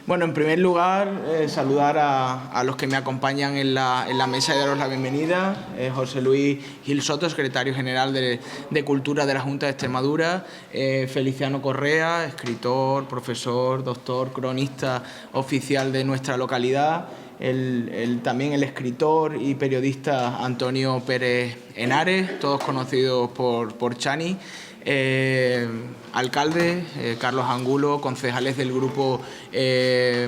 Bueno, en primer lugar, saludar a los que me acompañan en la mesa y daros la bienvenida. José Luis Gil Soto, secretario general de Cultura de la Junta de Extremadura. Feliciano Correa, escritor, profesor, doctor, cronista oficial de nuestra localidad. También el escritor y periodista Antonio Pérez Henares, todos conocidos por Chani. Alcalde, Carlos Angulo, concejales del Grupo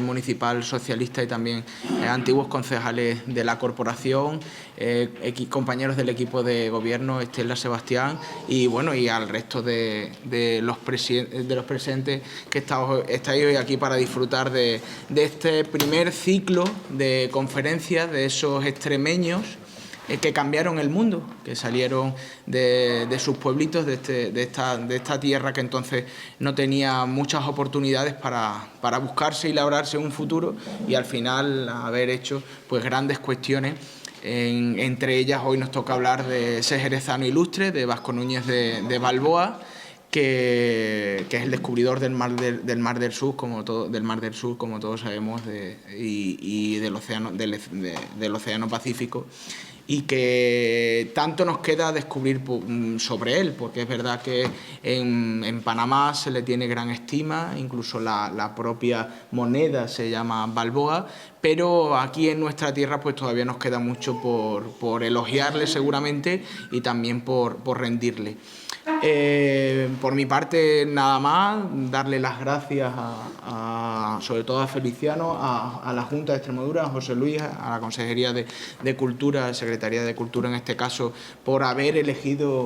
Municipal Socialista y también antiguos concejales de la corporación, compañeros del equipo de gobierno, Estela, Sebastián, y bueno, y al resto de los presentes que estáis hoy aquí para disfrutar de este primer ciclo de conferencias de esos extremeños que cambiaron el mundo, que salieron de sus pueblitos, de esta tierra que entonces no tenía muchas oportunidades para buscarse y labrarse un futuro, y al final haber hecho pues grandes cuestiones. Entre ellas hoy nos toca hablar de ese jerezano ilustre, de Vasco Núñez de Balboa, que es el descubridor del Mar del Sur, como todos sabemos, y del Océano Pacífico, y que tanto nos queda descubrir sobre él, porque es verdad que en Panamá se le tiene gran estima, incluso la propia moneda se llama Balboa, pero aquí en nuestra tierra pues todavía nos queda mucho por elogiarle seguramente y también por rendirle. Por mi parte, nada más, darle las gracias sobre todo a Feliciano, a la Junta de Extremadura, a José Luis, a la Consejería de Cultura, Secretaría de Cultura en este caso, por haber elegido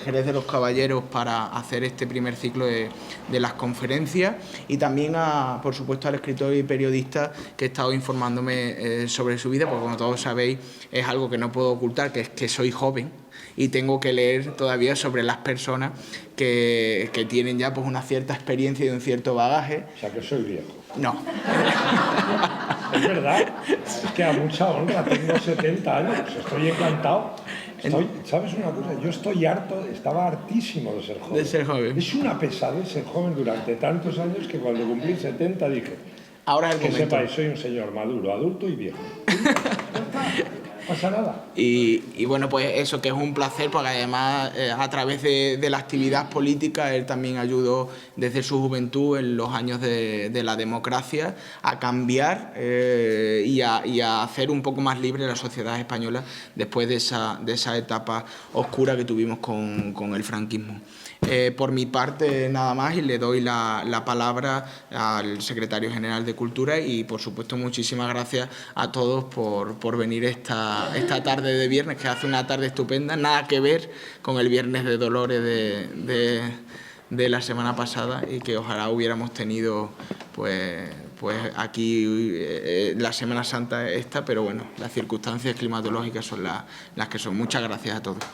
Jerez de los Caballeros para hacer este primer ciclo de las conferencias, y también, por supuesto, al escritor y periodista que he estado informándome sobre su vida, porque como todos sabéis, es algo que no puedo ocultar, que es que soy joven y tengo que leer todavía sobre las personas que tienen ya pues una cierta experiencia y un cierto bagaje. O sea, que soy viejo. No. Es verdad. Es que a mucha honra, tengo 70 años, estoy encantado. ¿Sabes una cosa? Yo estaba hartísimo de ser joven. De ser joven. Es una pesadez ser joven durante tantos años que cuando cumplí 70 dije, ahora es el momento. Que sepáis, soy un señor maduro, adulto y viejo. No pasa nada. Y bueno, pues eso, que es un placer, porque además a través de la actividad política él también ayudó desde su juventud en los años de la democracia a cambiar y a hacer un poco más libre la sociedad española después de esa etapa oscura que tuvimos con el franquismo. Por mi parte nada más, y le doy la palabra al secretario general de Cultura, y por supuesto muchísimas gracias a todos por venir esta tarde de viernes, que hace una tarde estupenda, nada que ver con el Viernes de Dolores de la semana pasada, y que ojalá hubiéramos tenido pues aquí la Semana Santa esta, pero bueno, las circunstancias climatológicas son las que son. Muchas gracias a todos.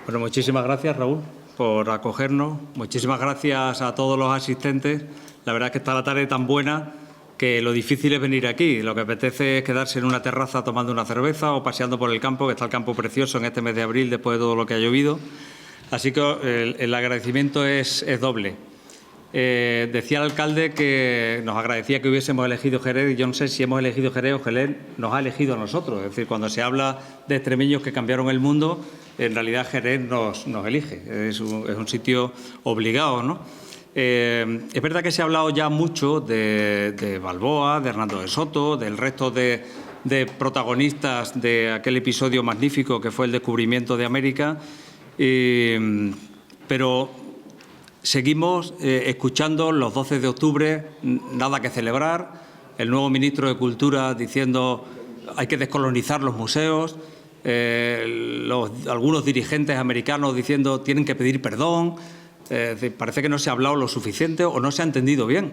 Bueno, muchísimas gracias, Raúl, por acogernos. Muchísimas gracias a todos los asistentes. La verdad es que está la tarde tan buena que lo difícil es venir aquí. Lo que apetece es quedarse en una terraza tomando una cerveza o paseando por el campo, que está el campo precioso en este mes de abril después de todo lo que ha llovido. Así que el agradecimiento es doble. Decía el alcalde que nos agradecía que hubiésemos elegido Jerez, y yo no sé si hemos elegido Jerez o Jerez nos ha elegido a nosotros. Es decir, cuando se habla de extremeños que cambiaron el mundo, en realidad Jerez nos elige. Es un sitio obligado, ¿no? Es verdad que se ha hablado ya mucho de Balboa, de Hernando de Soto, del resto de protagonistas de aquel episodio magnífico que fue el descubrimiento de América, pero seguimos escuchando los 12 de octubre, nada que celebrar, el nuevo ministro de Cultura diciendo hay que descolonizar los museos, algunos dirigentes americanos diciendo tienen que pedir perdón. Es decir, parece que no se ha hablado lo suficiente o no se ha entendido bien.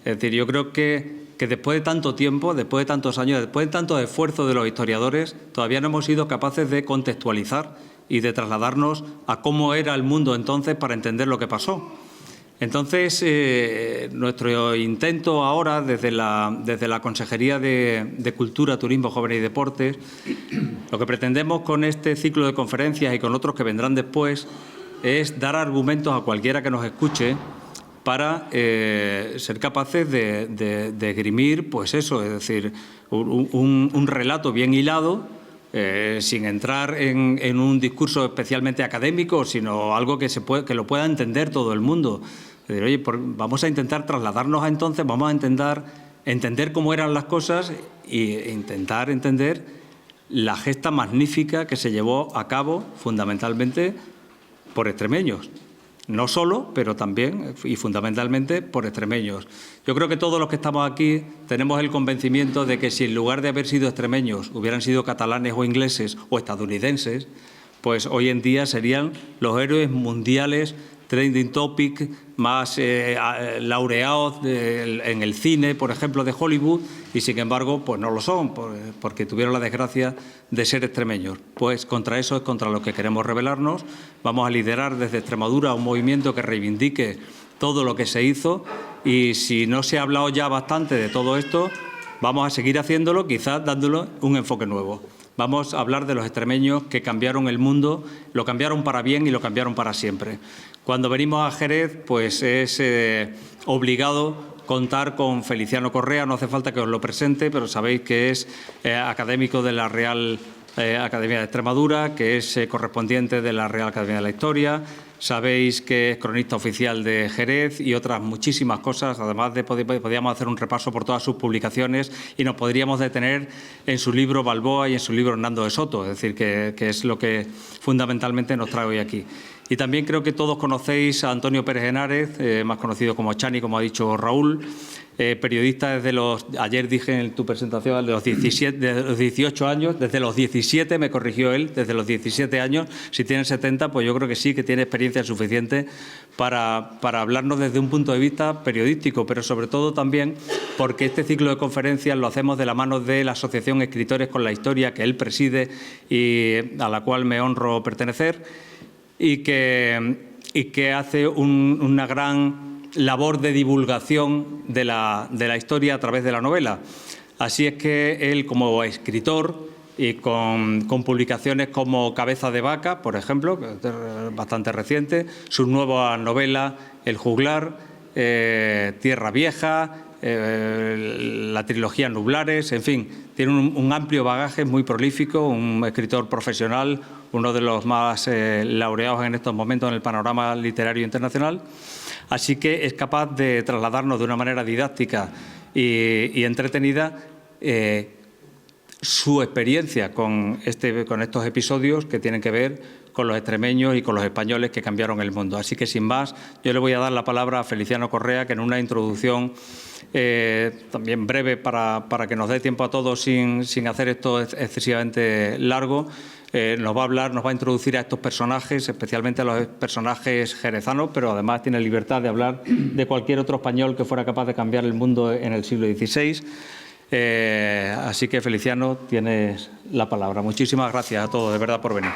Es decir, yo creo que después de tanto tiempo, después de tantos años, después de tanto esfuerzo de los historiadores, todavía no hemos sido capaces de contextualizar y de trasladarnos a cómo era el mundo entonces para entender lo que pasó. Entonces, nuestro intento ahora, desde la Consejería de Cultura, Turismo, Jóvenes y Deportes, lo que pretendemos con este ciclo de conferencias y con otros que vendrán después es dar argumentos a cualquiera que nos escuche para ser capaces de esgrimir, pues eso, es decir, un relato bien hilado, sin entrar en un discurso especialmente académico, sino algo que lo pueda entender todo el mundo. Es decir, oye, vamos a intentar trasladarnos entonces, vamos a intentar entender cómo eran las cosas e intentar entender la gesta magnífica que se llevó a cabo fundamentalmente por extremeños. No solo, pero también y fundamentalmente por extremeños. Yo creo que todos los que estamos aquí tenemos el convencimiento de que si en lugar de haber sido extremeños hubieran sido catalanes o ingleses o estadounidenses, pues hoy en día serían los héroes mundiales, trending topic, más laureados en el cine, por ejemplo, de Hollywood, y sin embargo, pues no lo son, porque tuvieron la desgracia de ser extremeños. Pues contra eso es contra lo que queremos rebelarnos. Vamos a liderar desde Extremadura un movimiento que reivindique todo lo que se hizo, y si no se ha hablado ya bastante de todo esto, vamos a seguir haciéndolo, quizás dándole un enfoque nuevo. Vamos a hablar de los extremeños que cambiaron el mundo, lo cambiaron para bien y lo cambiaron para siempre. Cuando venimos a Jerez, pues es obligado contar con Feliciano Correa. No hace falta que os lo presente, pero sabéis que es académico de la Real Academia de Extremadura, que es correspondiente de la Real Academia de la Historia. Sabéis que es cronista oficial de Jerez y otras muchísimas cosas. Además de podríamos hacer un repaso por todas sus publicaciones y nos podríamos detener en su libro Balboa y en su libro Hernando de Soto, es decir, que es lo que fundamentalmente nos trae hoy aquí. Y también creo que todos conocéis a Antonio Pérez Henares, más conocido como Chani, como ha dicho Raúl, periodista desde ayer dije en tu presentación, de los 18 años, desde los 17, me corrigió él, desde los 17 años. Si tiene 70, pues yo creo que sí, que tiene experiencia suficiente para hablarnos desde un punto de vista periodístico, pero sobre todo también porque este ciclo de conferencias lo hacemos de la mano de la Asociación Escritores con la Historia, que él preside y a la cual me honro pertenecer, y que hace una gran labor de divulgación de la historia a través de la novela. Así es que él, como escritor y con publicaciones como Cabeza de Vaca, por ejemplo, que es bastante reciente, su nueva novela El Juglar, Tierra Vieja, la trilogía Nublares, en fin, tiene un amplio bagaje, muy prolífico, un escritor profesional, uno de los más laureados en estos momentos en el panorama literario internacional. Así que es capaz de trasladarnos de una manera didáctica y entretenida su experiencia con estos episodios que tienen que ver con los extremeños y con los españoles que cambiaron el mundo. Así que, sin más, yo le voy a dar la palabra a Feliciano Correa, que en una introducción también breve para que nos dé tiempo a todos sin hacer esto excesivamente largo, nos va a hablar, nos va a introducir a estos personajes, especialmente a los personajes jerezanos, pero además tiene libertad de hablar de cualquier otro español que fuera capaz de cambiar el mundo en el siglo XVI. Así que, Feliciano, tienes la palabra. Muchísimas gracias a todos, de verdad, por venir.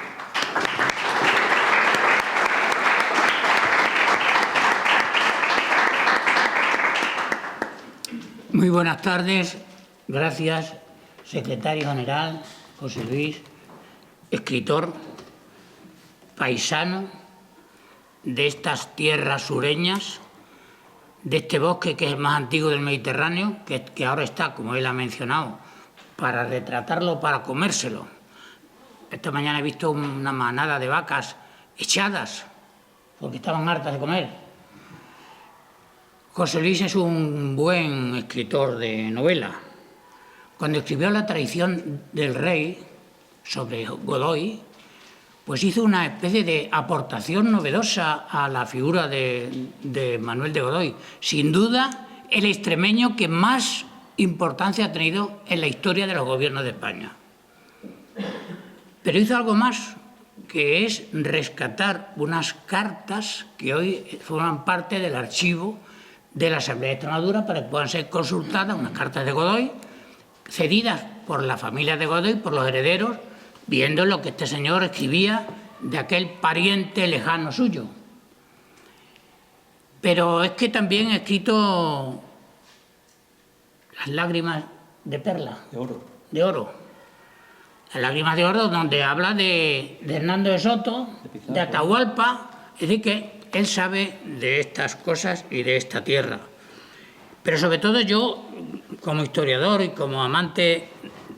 Muy buenas tardes. Gracias, secretario general José Luis, escritor, paisano de estas tierras sureñas, de este bosque que es el más antiguo del Mediterráneo, que ahora está, como él ha mencionado, para retratarlo, para comérselo. Esta mañana he visto una manada de vacas echadas porque estaban hartas de comer. José Luis es un buen escritor de novela. Cuando escribió La traición del rey sobre Godoy, pues hizo una especie de aportación novedosa a la figura de Manuel de Godoy. Sin duda, el extremeño que más importancia ha tenido en la historia de los gobiernos de España. Pero hizo algo más, que es rescatar unas cartas que hoy forman parte del archivo de la Asamblea de Extremadura para que puedan ser consultadas, unas cartas de Godoy, cedidas por la familia de Godoy, por los herederos, viendo lo que este señor escribía de aquel pariente lejano suyo. Pero es que también he escrito Las lágrimas de perla. De oro. De oro. Las lágrimas de oro, donde habla de Hernando de Soto, de Atahualpa, es decir, que él sabe de estas cosas y de esta tierra. Pero sobre todo yo, como historiador y como amante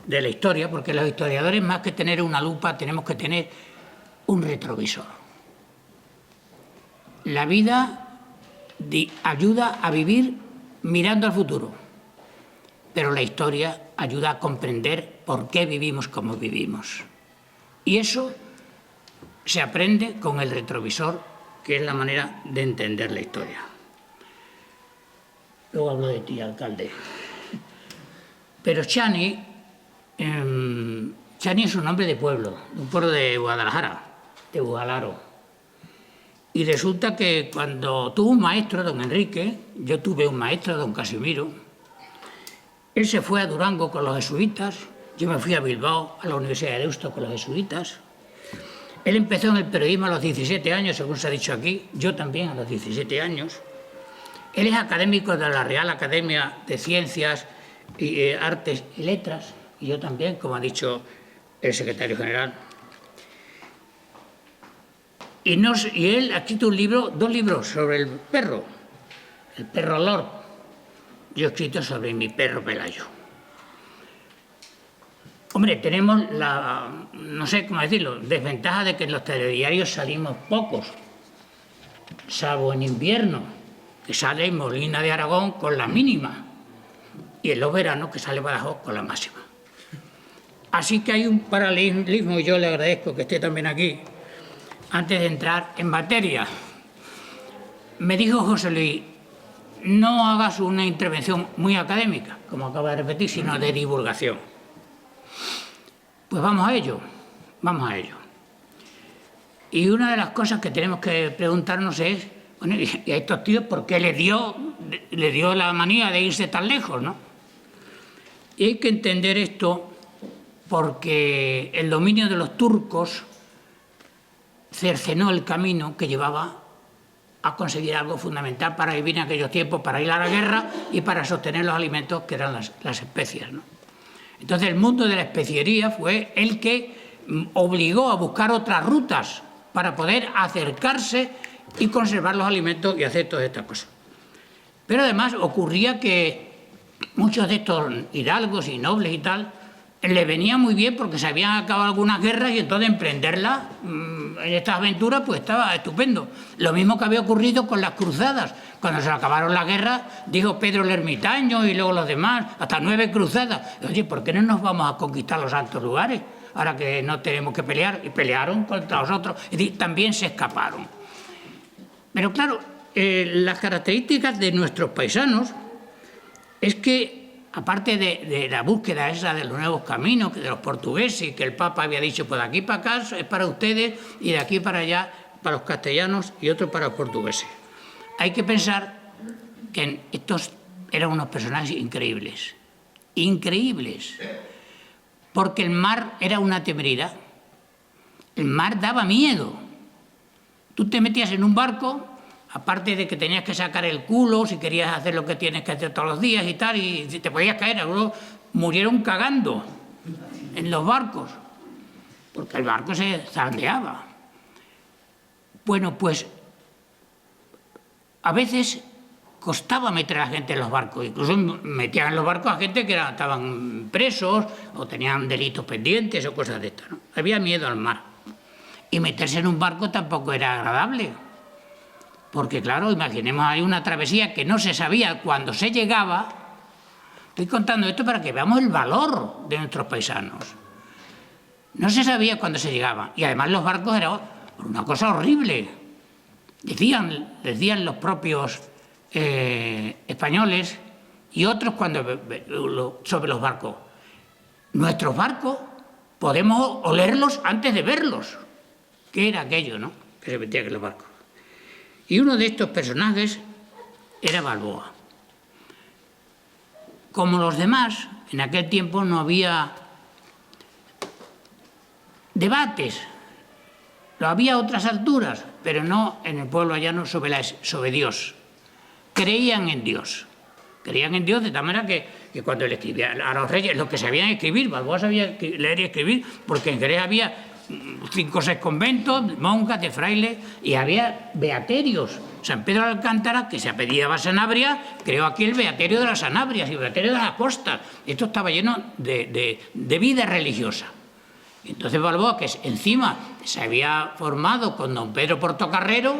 de la historia, porque los historiadores, más que tener una lupa, tenemos que tener un retrovisor. La vida ayuda a vivir mirando al futuro, pero la historia ayuda a comprender por qué vivimos como vivimos. Y eso se aprende con el retrovisor, que es la manera de entender la historia. Luego hablo de ti, alcalde. Pero Chani es un nombre de pueblo, de un pueblo de Guadalajara, de Guadalaro. Y resulta que cuando tuvo un maestro, don Enrique, yo tuve un maestro, don Casimiro, él se fue a Durango con los jesuitas, yo me fui a Bilbao, a la Universidad de Deusto con los jesuitas. Él empezó en el periodismo a los 17 años, según se ha dicho aquí, yo también a los 17 años. Él es académico de la Real Academia de Ciencias, y Artes y Letras, y yo también, como ha dicho el secretario general. Y él ha escrito dos libros sobre el perro Lord. Yo he escrito sobre mi perro Pelayo. Hombre, tenemos no sé cómo decirlo, desventaja de que en los telediarios salimos pocos, salvo en invierno, que sale Molina de Aragón con la mínima, y en los veranos que sale Badajoz con la máxima. Así que hay un paralelismo, y yo le agradezco que esté también aquí. Antes de entrar en materia, me dijo José Luis, no hagas una intervención muy académica, como acaba de repetir, sino de divulgación. Pues vamos a ello. Y una de las cosas que tenemos que preguntarnos es, bueno, y a estos tíos, ¿por qué le dio la manía de irse tan lejos, no? Y hay que entender esto porque el dominio de los turcos cercenó el camino que llevaba a conseguir algo fundamental para vivir en aquellos tiempos, para ir a la guerra y para sostener los alimentos que eran las especias, ¿no? Entonces el mundo de la especiería fue el que obligó a buscar otras rutas para poder acercarse y conservar los alimentos y hacer todas estas cosas. Pero además ocurría que muchos de estos hidalgos y nobles y tal le venía muy bien porque se habían acabado algunas guerras y entonces emprenderlas en estas aventuras pues estaba estupendo. Lo mismo que había ocurrido con las cruzadas. Cuando se acabaron las guerras, dijo Pedro el Ermitaño y luego los demás, hasta 9 cruzadas. Oye, ¿por qué no nos vamos a conquistar los santos lugares ahora que no tenemos que pelear? Y pelearon contra los otros. Es decir, también se escaparon. Pero claro, las características de nuestros paisanos es que aparte de la búsqueda esa de los nuevos caminos, de los portugueses, y que el Papa había dicho, pues de aquí para acá es para ustedes y de aquí para allá para los castellanos y otro para los portugueses. Hay que pensar que estos eran unos personajes increíbles, porque el mar era una temeridad, el mar daba miedo. Tú te metías en un barco, aparte de que tenías que sacar el culo, si querías hacer lo que tienes que hacer todos los días y tal, y te podías caer, algunos murieron cagando en los barcos, porque el barco se zarandeaba. Bueno, pues a veces costaba meter a la gente en los barcos, incluso metían en los barcos a gente que estaban presos o tenían delitos pendientes o cosas de estas, ¿no? Había miedo al mar. Y meterse en un barco tampoco era agradable. Porque, claro, imaginemos ahí una travesía que no se sabía cuando se llegaba. Estoy contando esto para que veamos el valor de nuestros paisanos. No se sabía cuándo se llegaba. Y además los barcos eran una cosa horrible. Decían los propios españoles y otros sobre los barcos. Nuestros barcos podemos olerlos antes de verlos. ¿Qué era aquello, no? Que se metía en los barcos. Y uno de estos personajes era Balboa. Como los demás, en aquel tiempo no había debates, lo había a otras alturas, pero no en el pueblo llano sobre Dios. creían en Dios. Creían en Dios de tal manera que cuando le escribía a los reyes, los que sabían escribir, Balboa sabía leer y escribir, porque en Jerez había 5 o 6 conventos, monjas, de frailes, y había beaterios. San Pedro de Alcántara, que se apellidaba Sanabria, creó aquí el beaterio de las Sanabrias y el beaterio de las Costas. Esto estaba lleno de vida religiosa. Entonces Balboa, que encima se había formado con don Pedro Portocarrero,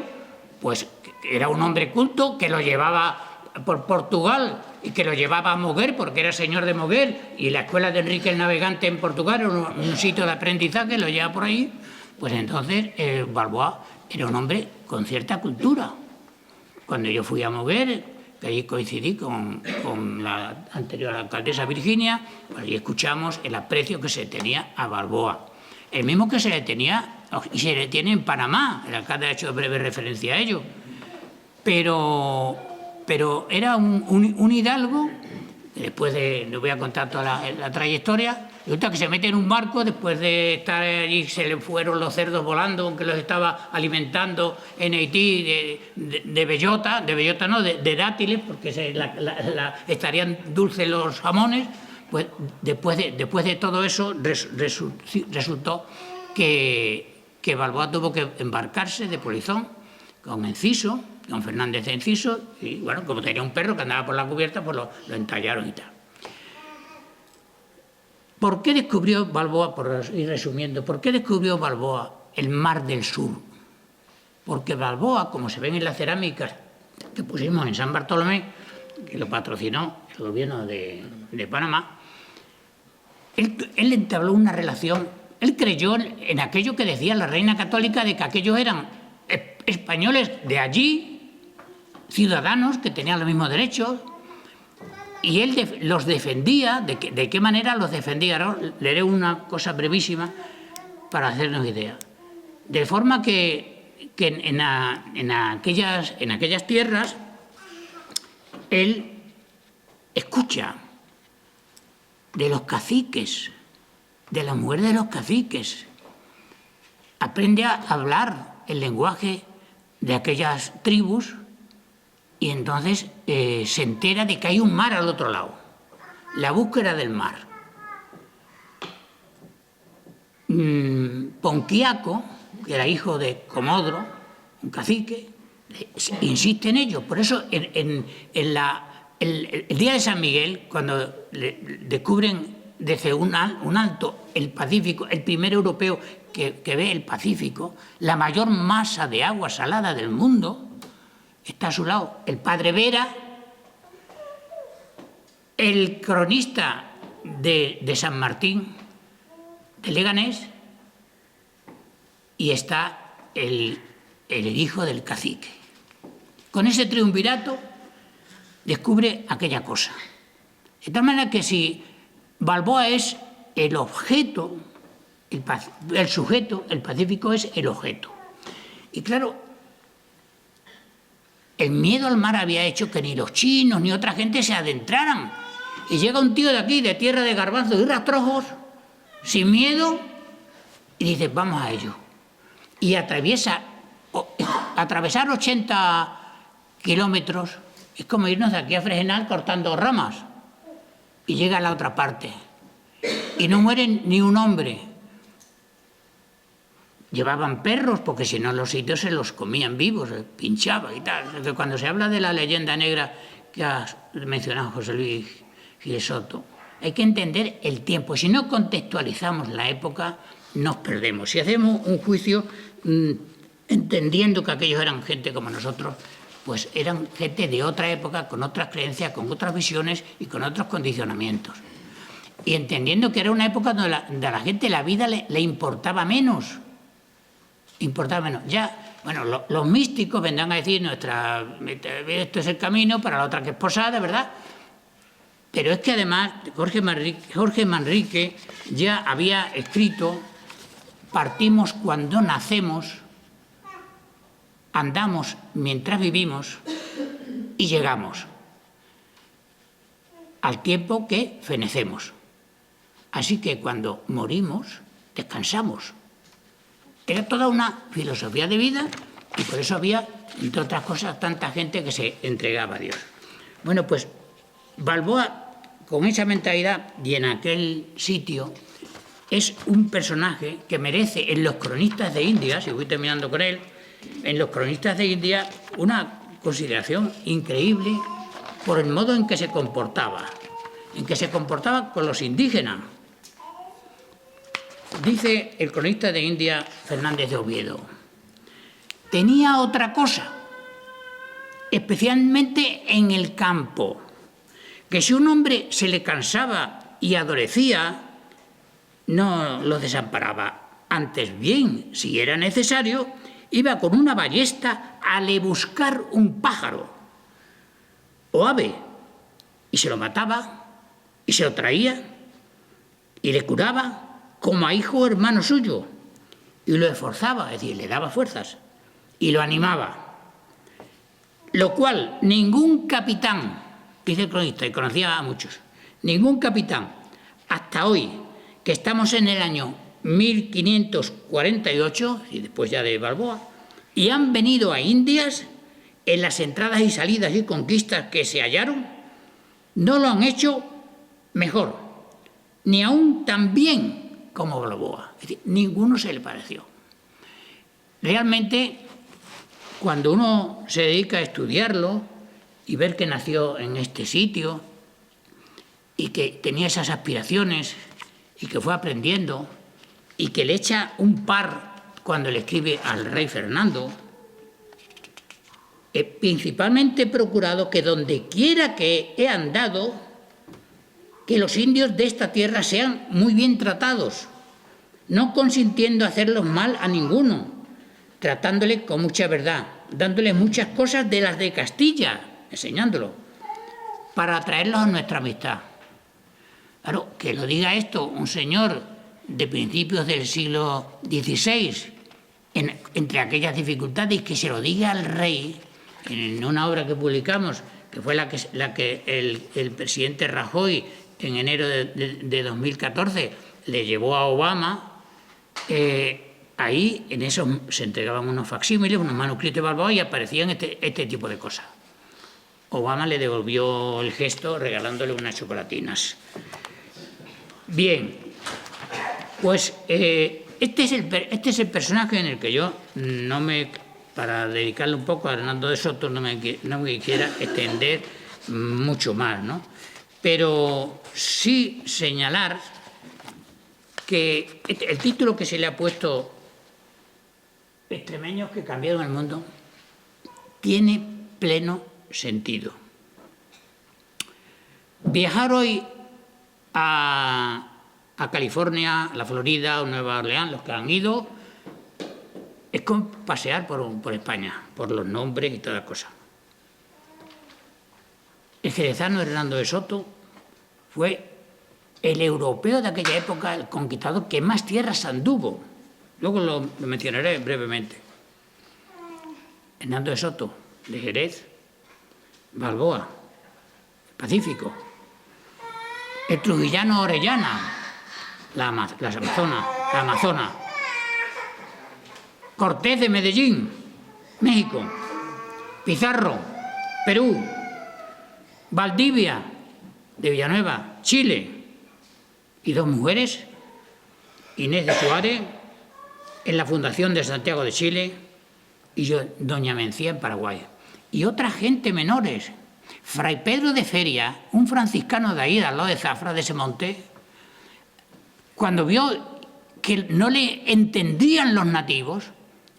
pues era un hombre culto que lo llevaba por Portugal y que lo llevaba a Moguer, porque era señor de Moguer, y la escuela de Enrique el Navegante en Portugal era un sitio de aprendizaje, lo lleva por ahí. Pues entonces Balboa era un hombre con cierta cultura. Cuando yo fui a Moguer, que allí coincidí con la anterior alcaldesa Virginia, pues allí escuchamos el aprecio que se tenía a Balboa. El mismo que se le tenía y se le tiene en Panamá, el alcalde ha hecho breve referencia a ello. Pero era un hidalgo, después de, no voy a contar toda la trayectoria, resulta que se mete en un barco, después de estar allí se le fueron los cerdos volando, aunque los estaba alimentando en Haití de bellota, de dátiles, porque estarían dulces los jamones. Pues después de todo eso resultó que Balboa tuvo que embarcarse de polizón con Enciso, con Fernández de Enciso, y bueno, como tenía un perro que andaba por la cubierta, pues lo entallaron y tal. ¿Por qué descubrió Balboa, por ir resumiendo, por qué descubrió Balboa el Mar del Sur? Porque Balboa, como se ven en las cerámicas que pusimos en San Bartolomé, que lo patrocinó el gobierno de Panamá, él entabló una relación, él creyó en aquello que decía la reina católica de que aquellos eran españoles de allí, ciudadanos que tenían los mismos derechos, y él los defendía. ¿De qué manera los defendía? Ahora leeré una cosa brevísima para hacernos idea. De forma que en aquellas tierras él escucha de los caciques, de la mujer de los caciques, aprende a hablar el lenguaje de aquellas tribus, y entonces se entera de que hay un mar al otro lado, la búsqueda del mar. Ponquiaco, que era hijo de Comodoro, un cacique, insiste en ello. Por eso el día de San Miguel, cuando descubren desde un alto el Pacífico, el primer europeo que ve el Pacífico, la mayor masa de agua salada del mundo, está a su lado el padre Vera, el cronista de San Martín, de Leganés, y está el hijo del cacique. Con ese triunvirato descubre aquella cosa. De tal manera que si Balboa es el objeto, el sujeto, el Pacífico es el objeto. Y claro, el miedo al mar había hecho que ni los chinos ni otra gente se adentraran. Y llega un tío de aquí, de tierra de garbanzos y rastrojos, sin miedo, y dice, vamos a ello. Y atravesar 80 kilómetros es como irnos de aquí a Fregenal cortando ramas. Y llega a la otra parte. Y no muere ni un hombre. Llevaban perros, porque si no los sitios se los comían vivos, se pinchaban y tal. Entonces, cuando se habla de la leyenda negra que ha mencionado José Luis Gil Soto, hay que entender el tiempo. Si no contextualizamos la época, nos perdemos. Si hacemos un juicio entendiendo que aquellos eran gente como nosotros, pues eran gente de otra época, con otras creencias, con otras visiones y con otros condicionamientos. Y entendiendo que era una época donde a la gente la vida le importaba menos. Ya, bueno, los místicos vendrán a decir, esto es el camino para la otra que es posada, ¿verdad? Pero es que además Jorge Manrique ya había escrito: partimos cuando nacemos, andamos mientras vivimos y llegamos al tiempo que fenecemos. Así que cuando morimos, descansamos. Era toda una filosofía de vida Y por eso había, entre otras cosas, tanta gente que se entregaba a Dios. Bueno, pues Balboa, con esa mentalidad y en aquel sitio, es un personaje que merece en los cronistas de India, si voy terminando con él, en los cronistas de India una consideración increíble por el modo en que se comportaba con los indígenas. Dice el cronista de India, Fernández de Oviedo, tenía otra cosa, especialmente en el campo, que si un hombre se le cansaba y adolecía, no lo desamparaba. Antes bien, si era necesario, iba con una ballesta a le buscar un pájaro o ave y se lo mataba y se lo traía y le curaba como a hijo o hermano suyo y lo esforzaba, es decir, le daba fuerzas y lo animaba. Lo cual ningún capitán, dice el cronista, y conocía a muchos, ningún capitán hasta hoy, que estamos en el año 1548, y después ya de Balboa, y han venido a Indias, en las entradas y salidas y conquistas que se hallaron, no lo han hecho mejor, ni aún tan bien como Balboa. Es decir, ninguno se le pareció. Realmente, cuando uno se dedica a estudiarlo y ver que nació en este sitio y que tenía esas aspiraciones y que fue aprendiendo y que le echa un par cuando le escribe al rey Fernando, he principalmente procurado que donde quiera que he andado, que los indios de esta tierra sean muy bien tratados, no consintiendo hacerlos mal a ninguno, tratándole con mucha verdad, dándole muchas cosas de las de Castilla, enseñándolo, para atraerlos a nuestra amistad. Claro, que lo diga esto un señor de principios del siglo XVI, entre aquellas dificultades, que se lo diga al rey, en una obra que publicamos, que fue la que el presidente Rajoy en enero de 2014 le llevó a Obama, ahí en eso se entregaban unos facsímiles, unos manuscritos de Balboa y aparecían este tipo de cosas. Obama le devolvió el gesto regalándole unas chocolatinas. Bien, pues este es el personaje en el que yo para dedicarle un poco a Hernando de Soto no me quisiera extender mucho más, ¿no? Pero sí señalar que el título que se le ha puesto, Extremeños que cambiaron el mundo, tiene pleno sentido. Viajar hoy a California, a la Florida o Nueva Orleans, los que han ido, es como pasear por España, por los nombres y toda cosa. El jerezano Hernando de Soto fue el europeo de aquella época, el conquistador que más tierras anduvo. Luego lo mencionaré brevemente. Hernando de Soto, de Jerez, Balboa, Pacífico, el trujillano Orellana, la Amazona, Cortés de Medellín, México, Pizarro, Perú, Valdivia de Villanueva, Chile, y dos mujeres, Inés de Suárez, en la Fundación de Santiago de Chile, y yo, doña Mencía, en Paraguay. Y otra gente menores, Fray Pedro de Feria, un franciscano de ahí, al lado de Zafra, de ese monte, cuando vio que no le entendían los nativos,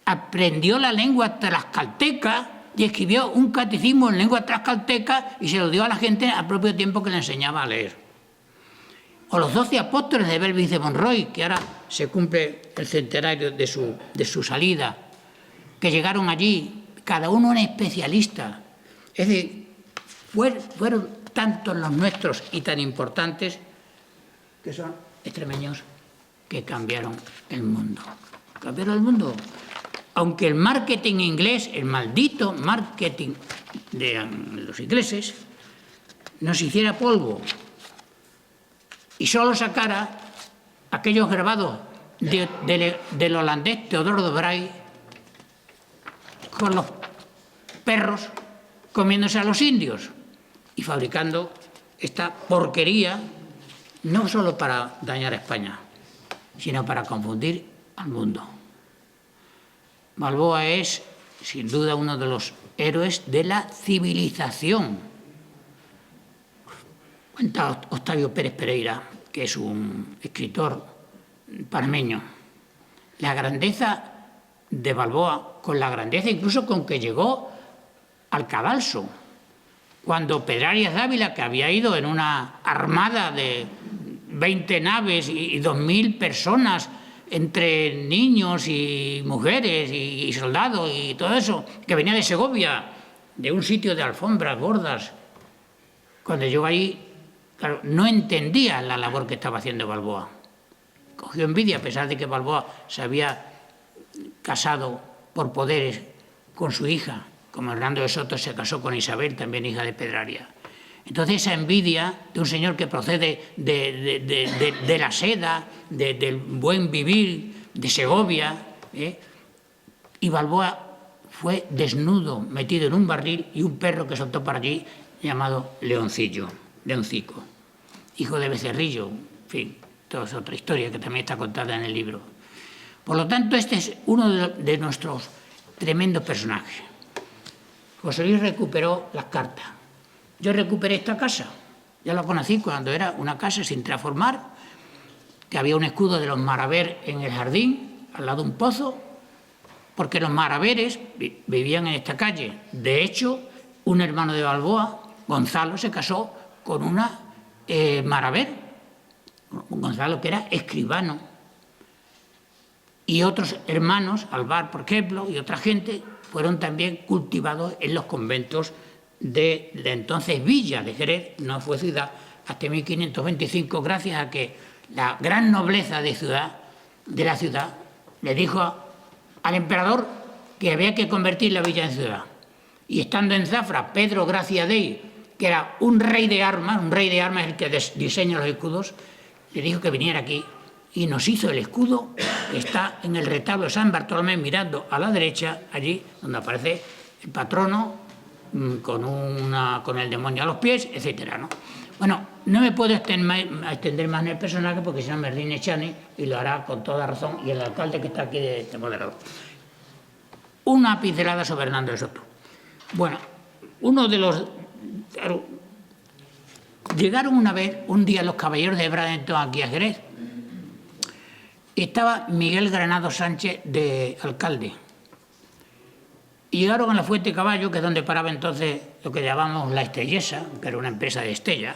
aprendió la lengua tlaxcalteca y escribió un catecismo en lengua tlaxcalteca y se lo dio a la gente al propio tiempo que le enseñaba a leer. O los 12 apóstoles de Belvis de Monroy, que ahora se cumple el centenario de su salida, que llegaron allí, cada uno un especialista. Es decir, fueron tantos los nuestros y tan importantes que son extremeños que cambiaron el mundo. Cambiaron el mundo. Aunque el marketing inglés, el maldito marketing de los ingleses, nos hiciera polvo y solo sacara aquellos grabados del holandés Teodoro de Brahe con los perros comiéndose a los indios y fabricando esta porquería, no solo para dañar a España, sino para confundir al mundo. Balboa es, sin duda, uno de los héroes de la civilización. Cuenta Octavio Pérez Pereira, que es un escritor panameño, la grandeza de Balboa, con la grandeza incluso con que llegó al cadalso, cuando Pedrarias Dávila, que había ido en una armada de 20 naves y 2.000 personas, entre niños y mujeres y soldados y todo eso, que venía de Segovia, de un sitio de alfombras gordas, cuando llegó allí, claro, no entendía la labor que estaba haciendo Balboa. Cogió envidia, a pesar de que Balboa se había casado por poderes con su hija, como Hernando de Soto se casó con Isabel, también hija de Pedrarias. Entonces esa envidia de un señor que procede de la seda, del buen vivir, de Segovia, y Balboa fue desnudo, metido en un barril, y un perro que soltó para allí llamado Leoncico, hijo de Becerrillo, en fin, toda es otra historia que también está contada en el libro. Por lo tanto, este es uno de nuestros tremendos personajes. José Luis recuperó las cartas. Yo recuperé esta casa. Ya la conocí cuando era una casa sin transformar, que había un escudo de los Maraver en el jardín, al lado de un pozo, porque los Maraveres vivían en esta calle. De hecho, un hermano de Balboa, Gonzalo, se casó con una Maraver, Gonzalo, que era escribano. Y otros hermanos, Alvar, por ejemplo, y otra gente, fueron también cultivados en los conventos de entonces Villa de Jerez, no fue ciudad, hasta 1525, gracias a que la gran nobleza de la ciudad le dijo al emperador que había que convertir la villa en ciudad. Y estando en Zafra, Pedro Gracia Dei, que era un rey de armas es el que diseña los escudos, le dijo que viniera aquí y nos hizo el escudo, que está en el retablo de San Bartolomé, mirando a la derecha, allí donde aparece el patrono con el demonio a los pies, etcétera, ¿no? Bueno, no me puedo extender más en el personaje porque si no me rine Chani y lo hará con toda razón, y el alcalde que está aquí de moderador. Una pincelada sobre Hernando de Soto. Bueno, uno de los... Claro, llegaron un día los caballeros de Bradenton aquí a Jerez, y estaba Miguel Granado Sánchez de alcalde. Y llegaron a la Fuente Caballo, que es donde paraba entonces lo que llamamos la Estellesa, que era una empresa de Estella,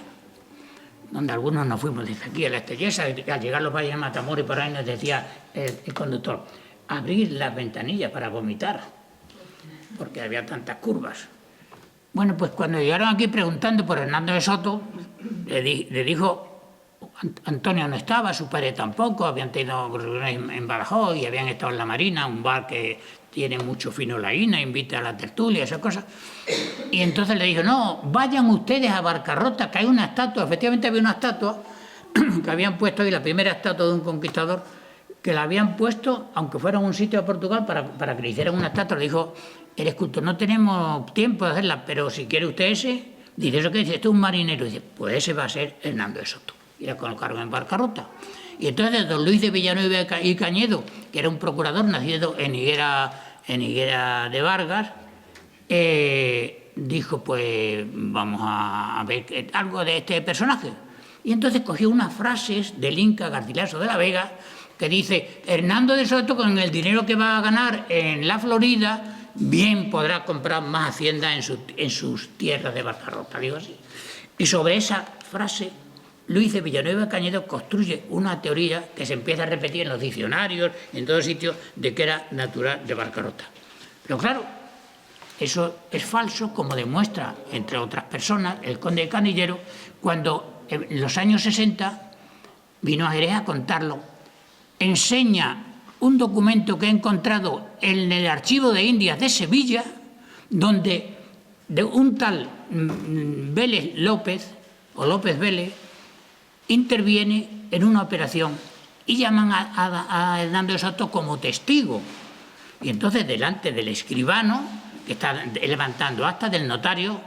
donde algunos nos fuimos desde aquí a la Estellesa. Al llegar los valles de Matamoros y por ahí nos decía el conductor, abrir las ventanillas para vomitar, porque había tantas curvas. Bueno, pues cuando llegaron aquí preguntando por Hernando de Soto, le dijo, Antonio no estaba, su padre tampoco, habían tenido reuniones en Badajoz y habían estado en la Marina, un bar que tiene mucho fino laína, invita a la tertulia, esas cosas. Y entonces le dijo, no, vayan ustedes a Barcarrota, que hay una estatua. Efectivamente había una estatua que habían puesto ahí, la primera estatua de un conquistador, que la habían puesto, aunque fuera en un sitio de Portugal, para que le hicieran una estatua. Le dijo el escultor, no tenemos tiempo de hacerla, pero si quiere usted ese, dice, ¿eso qué dice? Esto es un marinero. Dice, pues ese va a ser Hernando de Soto. Y la colocaron en Barcarrota. Y entonces don Luis de Villanueva y Cañedo, que era un procurador nacido en Higuera de Vargas, dijo, pues vamos a ver algo de este personaje. Y entonces cogió unas frases del Inca Garcilaso de la Vega, que dice, Hernando de Soto, con el dinero que va a ganar en la Florida, bien podrá comprar más hacienda en sus tierras de Barcarrota, digo así. Y sobre esa frase, Luis de Villanueva Cañedo construye una teoría que se empieza a repetir en los diccionarios, en todos sitios, de que era natural de Barcarrota. Pero claro, eso es falso, como demuestra, entre otras personas, el conde de Canillero, cuando en los años 60 vino a Jerez a contarlo. Enseña un documento que he encontrado en el Archivo de Indias de Sevilla, donde de un tal Vélez López, o López Vélez, interviene en una operación y llaman a Hernando de Soto como testigo. Y entonces, delante del escribano, que está levantando actas del notario,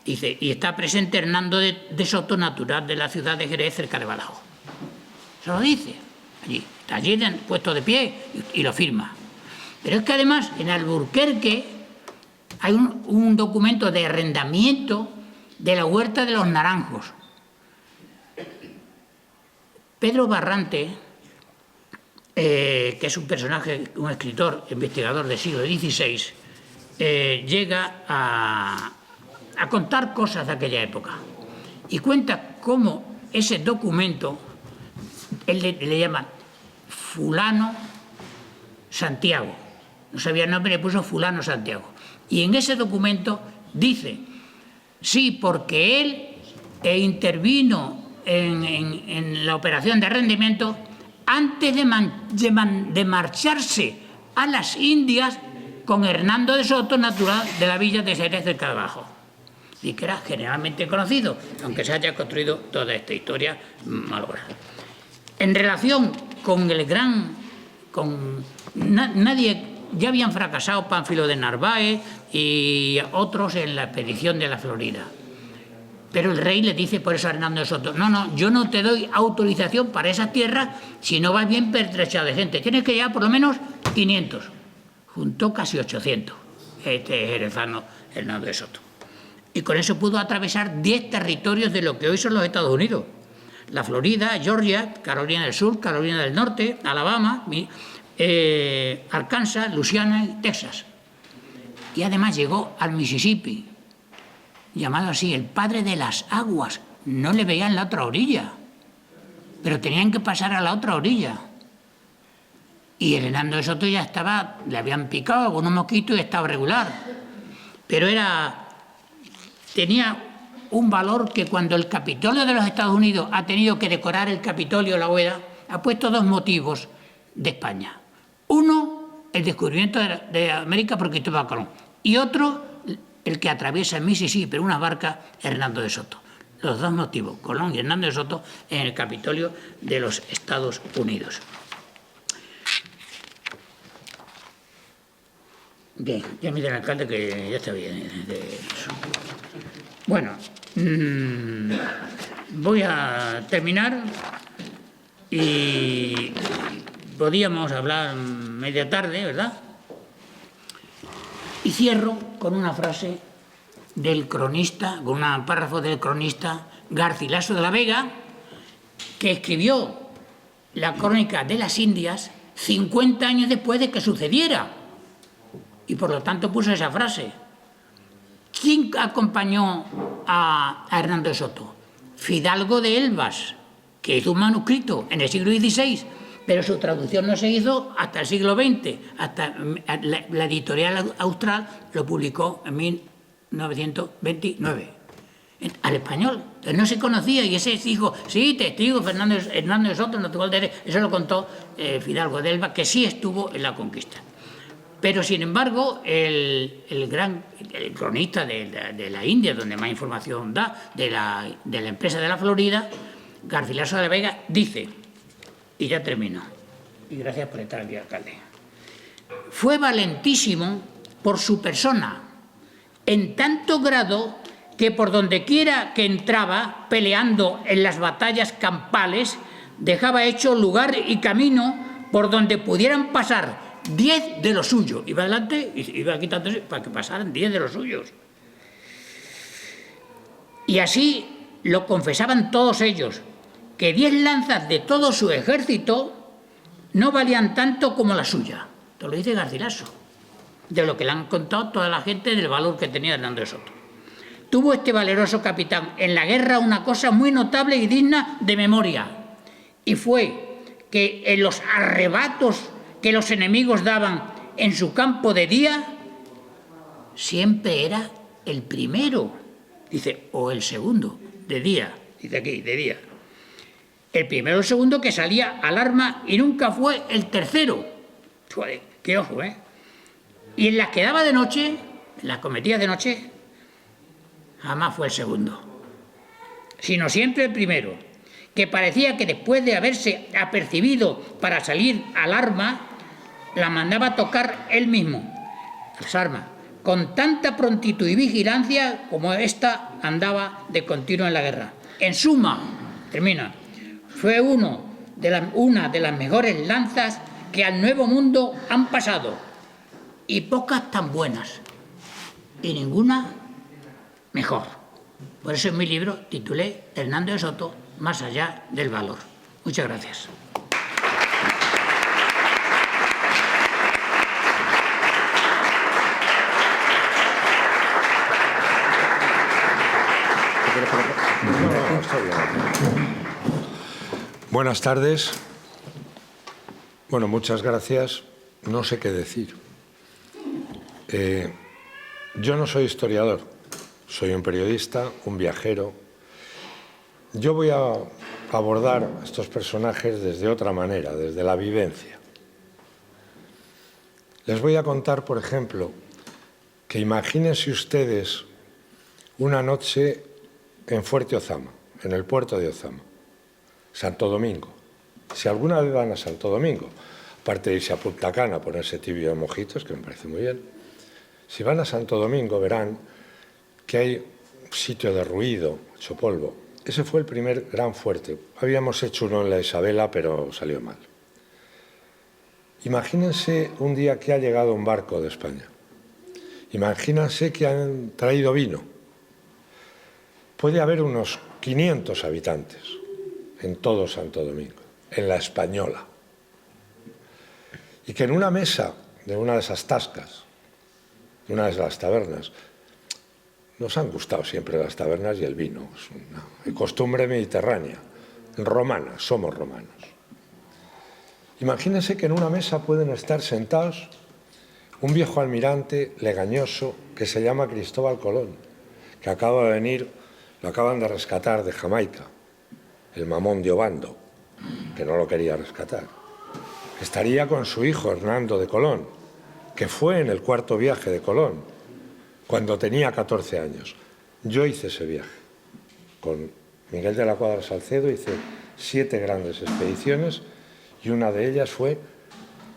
dice, y está presente Hernando de Soto, natural de la ciudad de Jerez, cerca de Badajoz. Se lo dice, allí, está allí puesto de pie y lo firma. Pero es que además, en Alburquerque hay un documento de arrendamiento de la Huerta de los Naranjos. Pedro Barrante, que es un personaje, un escritor, investigador del siglo XVI, llega a contar cosas de aquella época y cuenta cómo ese documento, él le llama Fulano Santiago, no sabía el nombre, le puso Fulano Santiago, y en ese documento dice, sí, porque él intervino en la operación de arrendamiento antes de marcharse a las Indias con Hernando de Soto, natural de la villa de Jerez del Cadabajo, y que era generalmente conocido, aunque se haya construido toda esta historia malograda. En relación con el gran... nadie, ya habían fracasado Pánfilo de Narváez y otros en la expedición de la Florida. Pero el rey le dice por eso a Hernando de Soto, no, yo no te doy autorización para esas tierras si no vas bien pertrechado de gente. Tienes que llevar por lo menos 500. Juntó casi 800, este jerezano Hernando de Soto. Y con eso pudo atravesar 10 territorios de lo que hoy son los Estados Unidos. La Florida, Georgia, Carolina del Sur, Carolina del Norte, Alabama, Arkansas, Luisiana y Texas. Y además llegó al Mississippi, llamado así, el padre de las aguas. No le veían la otra orilla, pero tenían que pasar a la otra orilla. Y Hernando de Soto ya estaba, le habían picado algunos mosquitos y estaba regular. Pero tenía un valor que cuando el Capitolio de los Estados Unidos ha tenido que decorar el Capitolio, la bóveda, ha puesto 2 motivos de España. Uno, el descubrimiento de América por Cristóbal Colón. Y otro, el que atraviesa el Mississippi en una barca, Hernando de Soto. Los 2 motivos, Colón y Hernando de Soto, en el Capitolio de los Estados Unidos. Bien, ya me dice el alcalde que ya está bien. Bueno, voy a terminar y podíamos hablar media tarde, ¿verdad? Y cierro con una frase del cronista, con un párrafo del cronista Garcilaso de la Vega, que escribió la crónica de las Indias 50 años después de que sucediera. Y por lo tanto puso esa frase. ¿Quién acompañó a Hernando de Soto? Fidalgo de Elvas, que hizo un manuscrito en el siglo XVI, pero su traducción no se hizo hasta el siglo XX. Hasta la editorial Austral lo publicó en 1929, al español. Entonces no se conocía y ese dijo, sí, testigo Hernando de Soto, natural de Jerez. Eso lo contó Fidalgo de Elvas, que sí estuvo en la conquista. Pero, sin embargo, el cronista de la India, donde más información da, de la empresa de la Florida, Garcilaso de la Vega, dice, y ya termino, y gracias por estar aquí, alcalde, fue valentísimo por su persona, en tanto grado que por donde quiera que entraba, peleando en las batallas campales, dejaba hecho lugar y camino por donde pudieran pasar 10 de los suyos. Iba adelante y iba quitándose para que pasaran 10 de los suyos. Y así lo confesaban todos ellos, que 10 lanzas de todo su ejército no valían tanto como la suya. Esto lo dice Garcilaso, de lo que le han contado toda la gente del valor que tenía Hernando de Soto. Tuvo este valeroso capitán en la guerra una cosa muy notable y digna de memoria, y fue que en los arrebatos que los enemigos daban en su campo de día, siempre era el primero, dice, o el segundo, de día, dice aquí, de día. El primero o el segundo que salía al arma y nunca fue el tercero. Joder, qué ojo, ¿eh? Y en las que daba de noche, en las cometidas de noche, jamás fue el segundo, sino siempre el primero, que parecía que después de haberse apercibido para salir al arma, la mandaba a tocar él mismo, las armas, con tanta prontitud y vigilancia como ésta andaba de continuo en la guerra. En suma, termina, fue una de las mejores lanzas que al Nuevo Mundo han pasado, y pocas tan buenas, y ninguna mejor. Por eso en mi libro titulé Hernando de Soto, Más allá del valor. Muchas gracias. Buenas tardes. Bueno, muchas gracias. No sé qué decir. Yo no soy historiador, soy un periodista, un viajero. Yo voy a abordar a estos personajes desde otra manera, desde la vivencia. Les voy a contar, por ejemplo, que imagínense ustedes una noche en Fuerte Ozama, en el puerto de Ozama, Santo Domingo. Si alguna vez van a Santo Domingo, aparte de irse a Punta Cana a ponerse tibio de mojitos, que me parece muy bien, si van a Santo Domingo verán que hay un sitio derruido, hecho polvo. Ese fue el primer gran fuerte. Habíamos hecho uno en la Isabela, pero salió mal. Imagínense un día que ha llegado un barco de España. Imagínense que han traído vino. Puede haber unos 500 habitantes en todo Santo Domingo, en la Española. Y que en una mesa de una de esas tascas, de una de las tabernas, nos han gustado siempre las tabernas y el vino. Es una costumbre mediterránea, romana, somos romanos. Imagínense que en una mesa pueden estar sentados un viejo almirante legañoso que se llama Cristóbal Colón, que acaba de venir, lo acaban de rescatar de Jamaica, el mamón de Obando, que no lo quería rescatar. Estaría con su hijo Hernando de Colón, que fue en el cuarto viaje de Colón, cuando tenía 14 años. Yo hice ese viaje. Con Miguel de la Cuadra Salcedo hice 7 grandes expediciones y una de ellas fue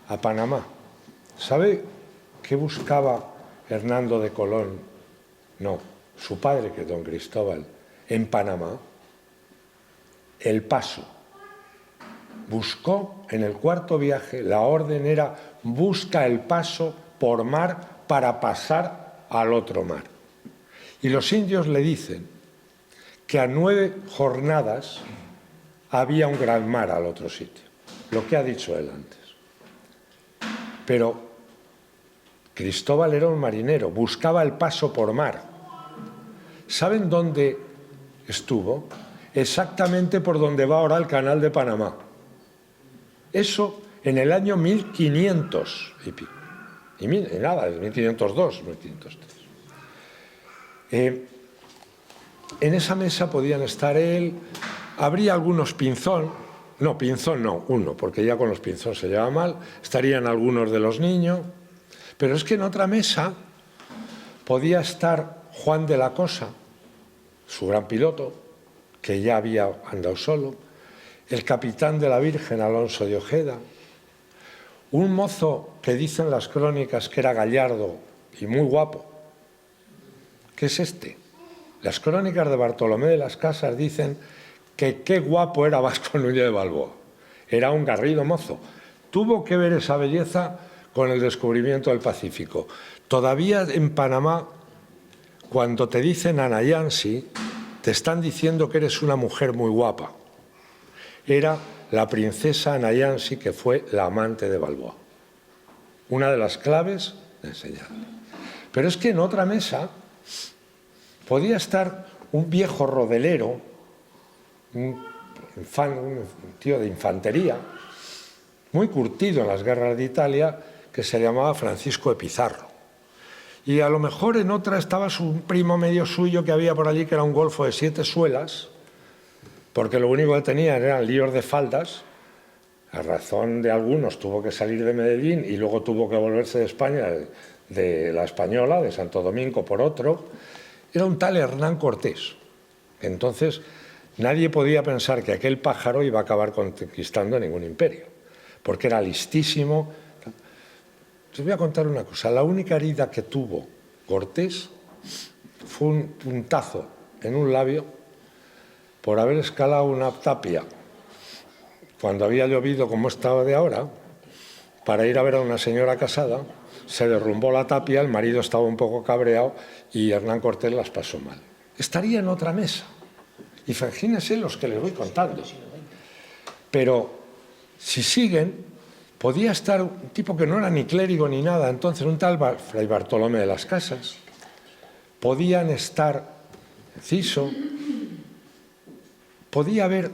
a Panamá. ¿Sabe qué buscaba Hernando de Colón? No, su padre, que es don Cristóbal, en Panamá. El paso. Buscó en el cuarto viaje, la orden era busca el paso por mar para pasar al otro mar. Y los indios le dicen que a 9 jornadas había un gran mar al otro sitio, lo que ha dicho él antes. Pero Cristóbal era un marinero, buscaba el paso por mar. ¿Saben dónde estuvo? Exactamente por donde va ahora el canal de Panamá. Eso en el año 1500 y pico. Y nada, 1502, 1503. En esa mesa podían estar él, habría algunos pinzón no, uno, porque ya con los pinzón se lleva mal, estarían algunos de los niños, pero es que en otra mesa podía estar Juan de la Cosa, su gran piloto, que ya había andado solo, el capitán de la Virgen, Alonso de Ojeda, un mozo que dicen las crónicas que era gallardo y muy guapo. ¿Qué es este? Las crónicas de Bartolomé de las Casas dicen que qué guapo era Vasco Núñez de Balboa. Era un garrido mozo. Tuvo que ver esa belleza con el descubrimiento del Pacífico. Todavía en Panamá, cuando te dicen Anayansi, te están diciendo que eres una mujer muy guapa. Era la princesa Anayansi, que fue la amante de Balboa. Una de las claves de enseñarle. Pero es que en otra mesa podía estar un viejo rodelero, un tío de infantería, muy curtido en las guerras de Italia, que se llamaba Francisco de Pizarro. Y a lo mejor en otra estaba un primo medio suyo que había por allí, que era un golfo de 7 suelas, porque lo único que tenían eran líos de faldas. A razón de algunos tuvo que salir de Medellín y luego tuvo que volverse de España, de la Española, de Santo Domingo por otro. Era un tal Hernán Cortés. Entonces nadie podía pensar que aquel pájaro iba a acabar conquistando ningún imperio, porque era listísimo. Os voy a contar una cosa. La única herida que tuvo Cortés fue un puntazo en un labio por haber escalado una tapia cuando había llovido como estaba de ahora, para ir a ver a una señora casada. Se derrumbó la tapia, el marido estaba un poco cabreado y Hernán Cortés las pasó mal. Estaría en otra mesa. Y imagínense los que les voy contando. Pero si siguen, podía estar un tipo que no era ni clérigo ni nada, entonces un tal Fray Bartolomé de las Casas. Podían estar Ciso. Podía haber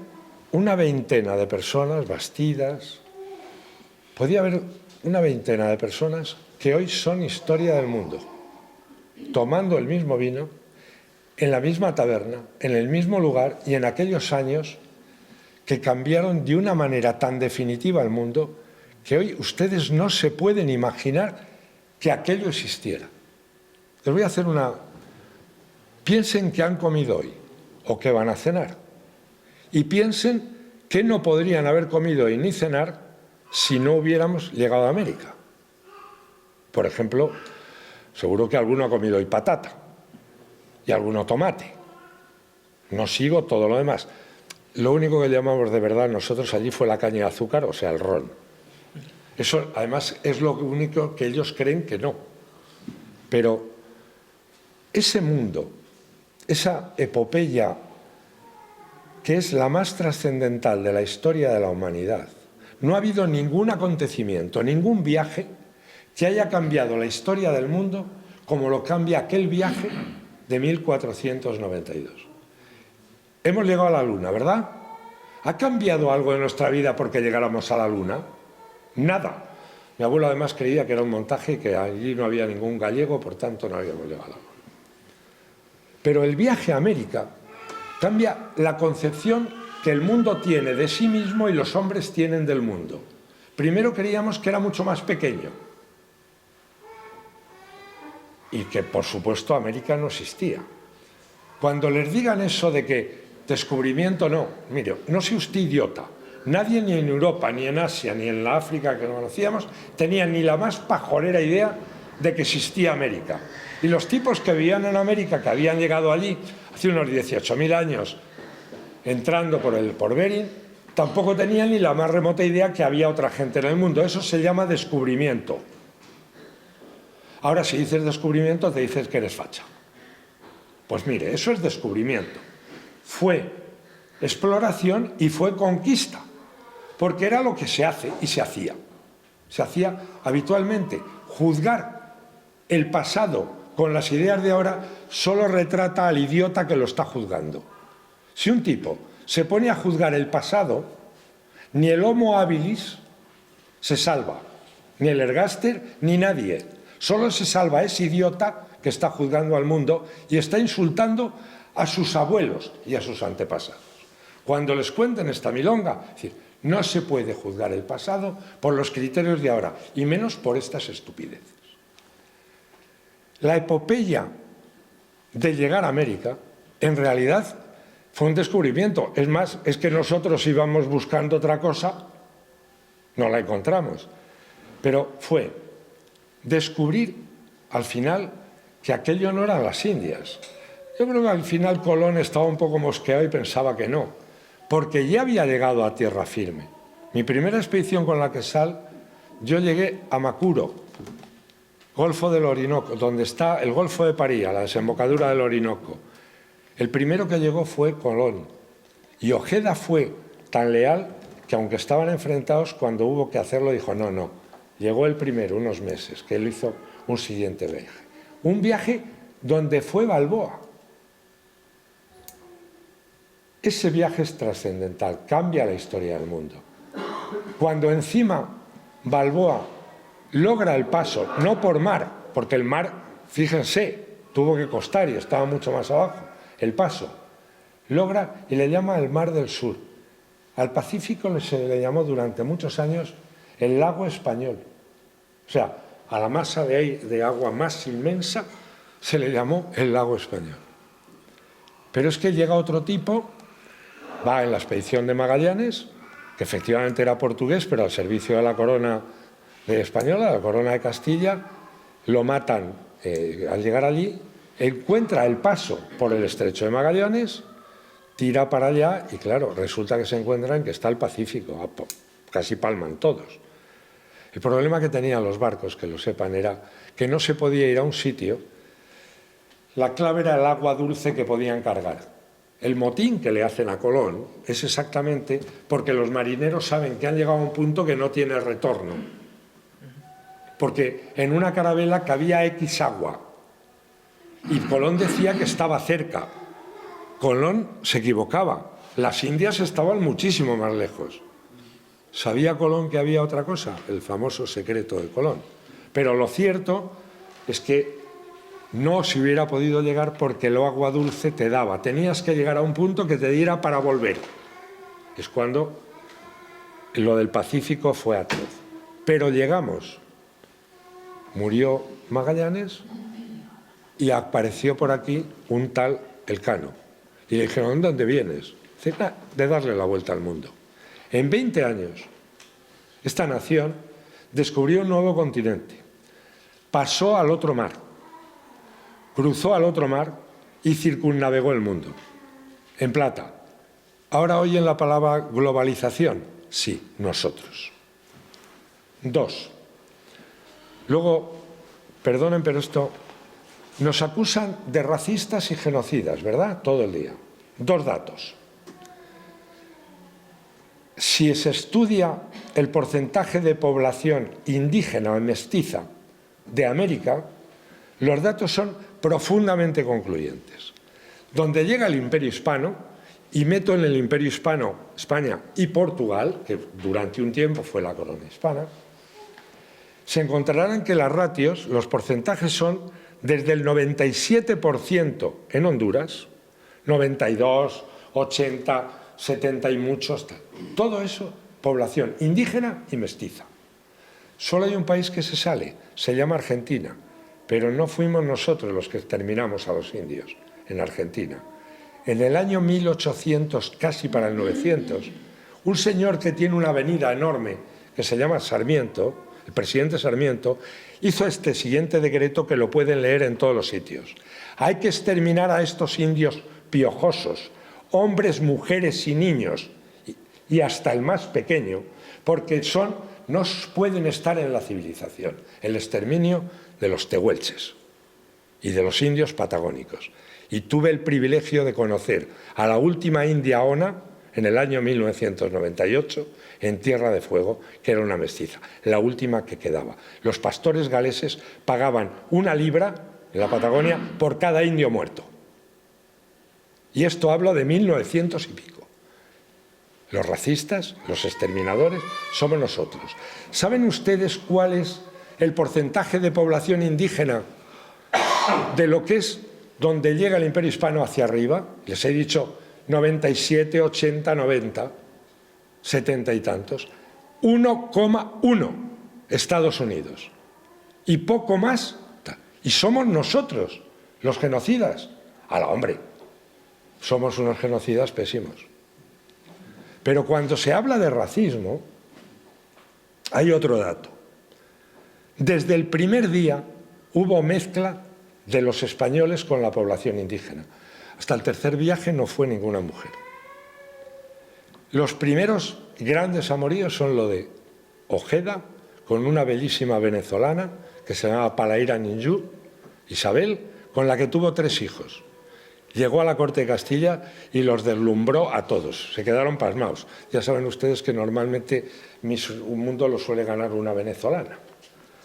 una veintena de personas, Bastidas. Podía haber una veintena de personas que hoy son historia del mundo, tomando el mismo vino, en la misma taberna, en el mismo lugar y en aquellos años que cambiaron de una manera tan definitiva el mundo que hoy ustedes no se pueden imaginar que aquello existiera. Les voy a hacer una... Piensen qué han comido hoy o qué van a cenar y piensen qué no podrían haber comido hoy ni cenar si no hubiéramos llegado a América. Por ejemplo, seguro que alguno ha comido hoy patata y alguno tomate. No sigo todo lo demás. Lo único que llamamos de verdad nosotros allí fue la caña de azúcar, o sea, el ron. Eso, además, es lo único que ellos creen que no. Pero ese mundo, esa epopeya que es la más trascendental de la historia de la humanidad, no ha habido ningún acontecimiento, ningún viaje que haya cambiado la historia del mundo como lo cambia aquel viaje de 1492. Hemos llegado a la Luna, ¿verdad? ¿Ha cambiado algo en nuestra vida porque llegáramos a la Luna? Nada. Mi abuelo además creía que era un montaje y que allí no había ningún gallego, por tanto no habíamos llegado a la Luna. Pero el viaje a América cambia la concepción que el mundo tiene de sí mismo y los hombres tienen del mundo. Primero creíamos que era mucho más pequeño y que, por supuesto, América no existía. Cuando les digan eso de que descubrimiento no, mire, no sea usted idiota. Nadie ni en Europa, ni en Asia, ni en la África que no conocíamos, tenía ni la más pajorera idea de que existía América. Y los tipos que vivían en América, que habían llegado allí hace unos 18.000 años, entrando por Bering, tampoco tenían ni la más remota idea que había otra gente en el mundo. Eso se llama descubrimiento. Ahora, si dices descubrimiento, te dices que eres facha. Pues mire, eso es descubrimiento. Fue exploración y fue conquista, porque era lo que se hace y se hacía. Se hacía habitualmente. Juzgar el pasado con las ideas de ahora solo retrata al idiota que lo está juzgando. Si un tipo se pone a juzgar el pasado, ni el Homo habilis se salva, ni el ergaster, ni nadie. Solo se salva ese idiota que está juzgando al mundo y está insultando a sus abuelos y a sus antepasados. Cuando les cuenten esta milonga, es decir, no se puede juzgar el pasado por los criterios de ahora, y menos por estas estupideces. La epopeya de llegar a América, en realidad, fue un descubrimiento. Es más, es que nosotros íbamos buscando otra cosa, no la encontramos. Pero fue descubrir, al final, que aquello no eran las Indias. Yo creo que al final Colón estaba un poco mosqueado y pensaba que no, porque ya había llegado a tierra firme. Mi primera expedición con la Quesal, yo llegué a Macuro, Golfo del Orinoco, donde está el Golfo de Paría, la desembocadura del Orinoco. El primero que llegó fue Colón. Y Ojeda fue tan leal que, aunque estaban enfrentados, cuando hubo que hacerlo, dijo no, no. Llegó el primero, unos meses, que él hizo un siguiente viaje. Un viaje donde fue Balboa. Ese viaje es trascendental, cambia la historia del mundo. Cuando encima Balboa logra el paso, no por mar, porque el mar, fíjense, tuvo que costar y estaba mucho más abajo, el paso, logra y le llama el Mar del Sur. Al Pacífico se le llamó durante muchos años el lago español. O sea, a la masa de agua más inmensa se le llamó el lago español. Pero es que llega otro tipo, va en la expedición de Magallanes, que efectivamente era portugués, pero al servicio de la corona española, la corona de Castilla, lo matan al llegar allí, encuentra el paso por el estrecho de Magallanes, tira para allá y claro, resulta que se encuentran que está el Pacífico, casi palman todos. El problema que tenían los barcos, que lo sepan, era que no se podía ir a un sitio. La clave era el agua dulce que podían cargar. El motín que le hacen a Colón es exactamente porque los marineros saben que han llegado a un punto que no tiene retorno. Porque en una carabela cabía X agua y Colón decía que estaba cerca. Colón se equivocaba. Las Indias estaban muchísimo más lejos. ¿Sabía Colón que había otra cosa? El famoso secreto de Colón. Pero lo cierto es que no se hubiera podido llegar porque el agua dulce te daba. Tenías que llegar a un punto que te diera para volver. Es cuando lo del Pacífico fue atroz. Pero llegamos. Murió Magallanes y apareció por aquí un tal Elcano. Y le dijeron, ¿dónde vienes? De darle la vuelta al mundo. En 20 años, esta nación descubrió un nuevo continente. Pasó al otro mar. Cruzó al otro mar y circunnavegó el mundo. En plata. ¿Ahora oyen la palabra globalización? Sí, nosotros. 2. Luego, perdonen, pero esto, nos acusan de racistas y genocidas, ¿verdad? Todo el día. 2 datos. Si se estudia el porcentaje de población indígena o mestiza de América, los datos son profundamente concluyentes. Donde llega el Imperio Hispano, y meto en el Imperio Hispano España y Portugal, que durante un tiempo fue la corona hispana, se encontrarán que las ratios, los porcentajes son desde el 97% en Honduras, 92, 80, 70 y muchos, todo eso, población indígena y mestiza. Solo hay un país que se sale, se llama Argentina, pero no fuimos nosotros los que exterminamos a los indios en Argentina. En el año 1800, casi para el 900, un señor que tiene una avenida enorme que se llama Sarmiento, el presidente Sarmiento, hizo este siguiente decreto que lo pueden leer en todos los sitios. Hay que exterminar a estos indios piojosos, hombres, mujeres y niños, y hasta el más pequeño, porque no pueden estar en la civilización. El exterminio de los tehuelches y de los indios patagónicos. Y tuve el privilegio de conocer a la última india ona en el año 1998 en Tierra de Fuego, que era una mestiza, la última que quedaba. Los pastores galeses pagaban 1 libra en la Patagonia por cada indio muerto. Y esto hablo de 1900 y pico. Los racistas, los exterminadores, somos nosotros. ¿Saben ustedes cuál es el porcentaje de población indígena de lo que es donde llega el Imperio Hispano hacia arriba? Les he dicho 97, 80, 90, 70 y tantos. 1,1 Estados Unidos. Y poco más. Y somos nosotros los genocidas. ¡Hala, hombre! Somos unos genocidas pésimos. Pero cuando se habla de racismo, hay otro dato. Desde el primer día hubo mezcla de los españoles con la población indígena. Hasta el tercer viaje no fue ninguna mujer. Los primeros grandes amoríos son lo de Ojeda con una bellísima venezolana que se llamaba Palaira Ninjú, Isabel, con la que tuvo 3 hijos. Llegó a la corte de Castilla y los deslumbró a todos. Se quedaron pasmados. Ya saben ustedes que normalmente un mundo lo suele ganar una venezolana.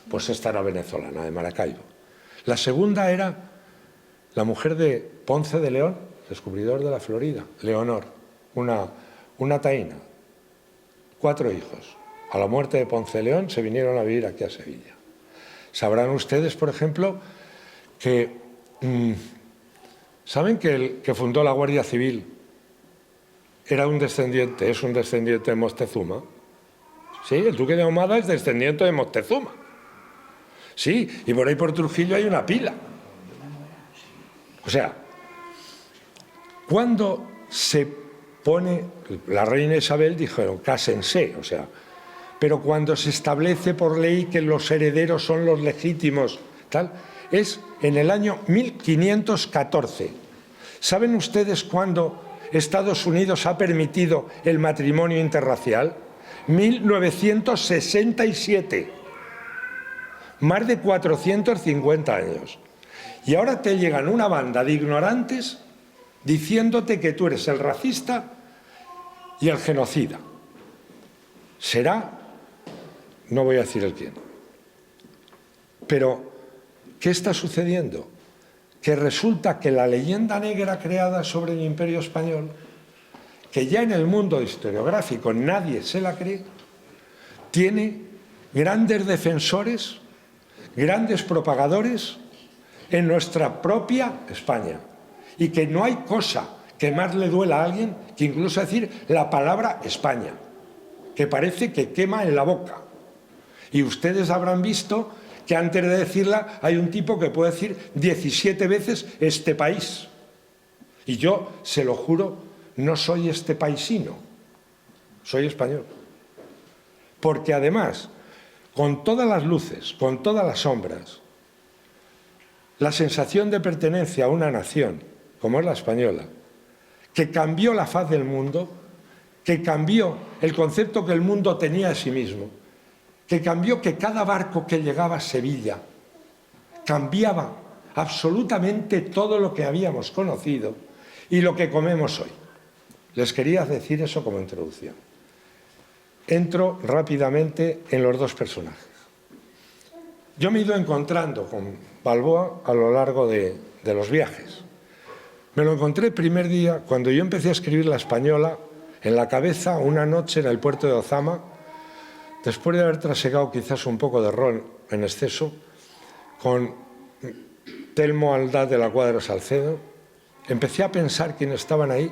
Pues esta era venezolana, de Maracaibo. La segunda era la mujer de Ponce de León, descubridor de la Florida, Leonor, una taína, 4 hijos. A la muerte de Ponce de León se vinieron a vivir aquí a Sevilla. Sabrán ustedes, por ejemplo, que ¿saben que el que fundó la Guardia Civil es un descendiente de Moctezuma? Sí, el duque de Ahumada es descendiente de Moctezuma. Sí, y por ahí por Trujillo hay una pila. O sea, cuando se pone, la reina Isabel dijeron, cásense, o sea, pero cuando se establece por ley que los herederos son los legítimos, tal, es en el año 1514. ¿Saben ustedes cuándo Estados Unidos ha permitido el matrimonio interracial? 1967. Más de 450 años. Y ahora te llegan una banda de ignorantes diciéndote que tú eres el racista y el genocida. Será, no voy a decir el quién. Pero, ¿qué está sucediendo? Que resulta que la leyenda negra creada sobre el Imperio Español, que ya en el mundo historiográfico nadie se la cree, tiene grandes defensores, grandes propagadores en nuestra propia España. Y que no hay cosa que más le duela a alguien que incluso decir la palabra España, que parece que quema en la boca. Y ustedes habrán visto que antes de decirla hay un tipo que puede decir 17 veces este país. Y yo, se lo juro, no soy este paisino, soy español. Porque además, con todas las luces, con todas las sombras, la sensación de pertenencia a una nación, como es la española, que cambió la faz del mundo, que cambió el concepto que el mundo tenía de sí mismo, que cambió que cada barco que llegaba a Sevilla cambiaba absolutamente todo lo que habíamos conocido y lo que comemos hoy. Les quería decir eso como introducción. Entro rápidamente en los dos personajes. Yo me he ido encontrando con Balboa a lo largo de los viajes. Me lo encontré el primer día cuando yo empecé a escribir La Española en la cabeza una noche en el puerto de Ozama, después de haber trasegado quizás un poco de ron en exceso, con Telmo Aldaz de la Cuadra Salcedo. Empecé a pensar quiénes estaban ahí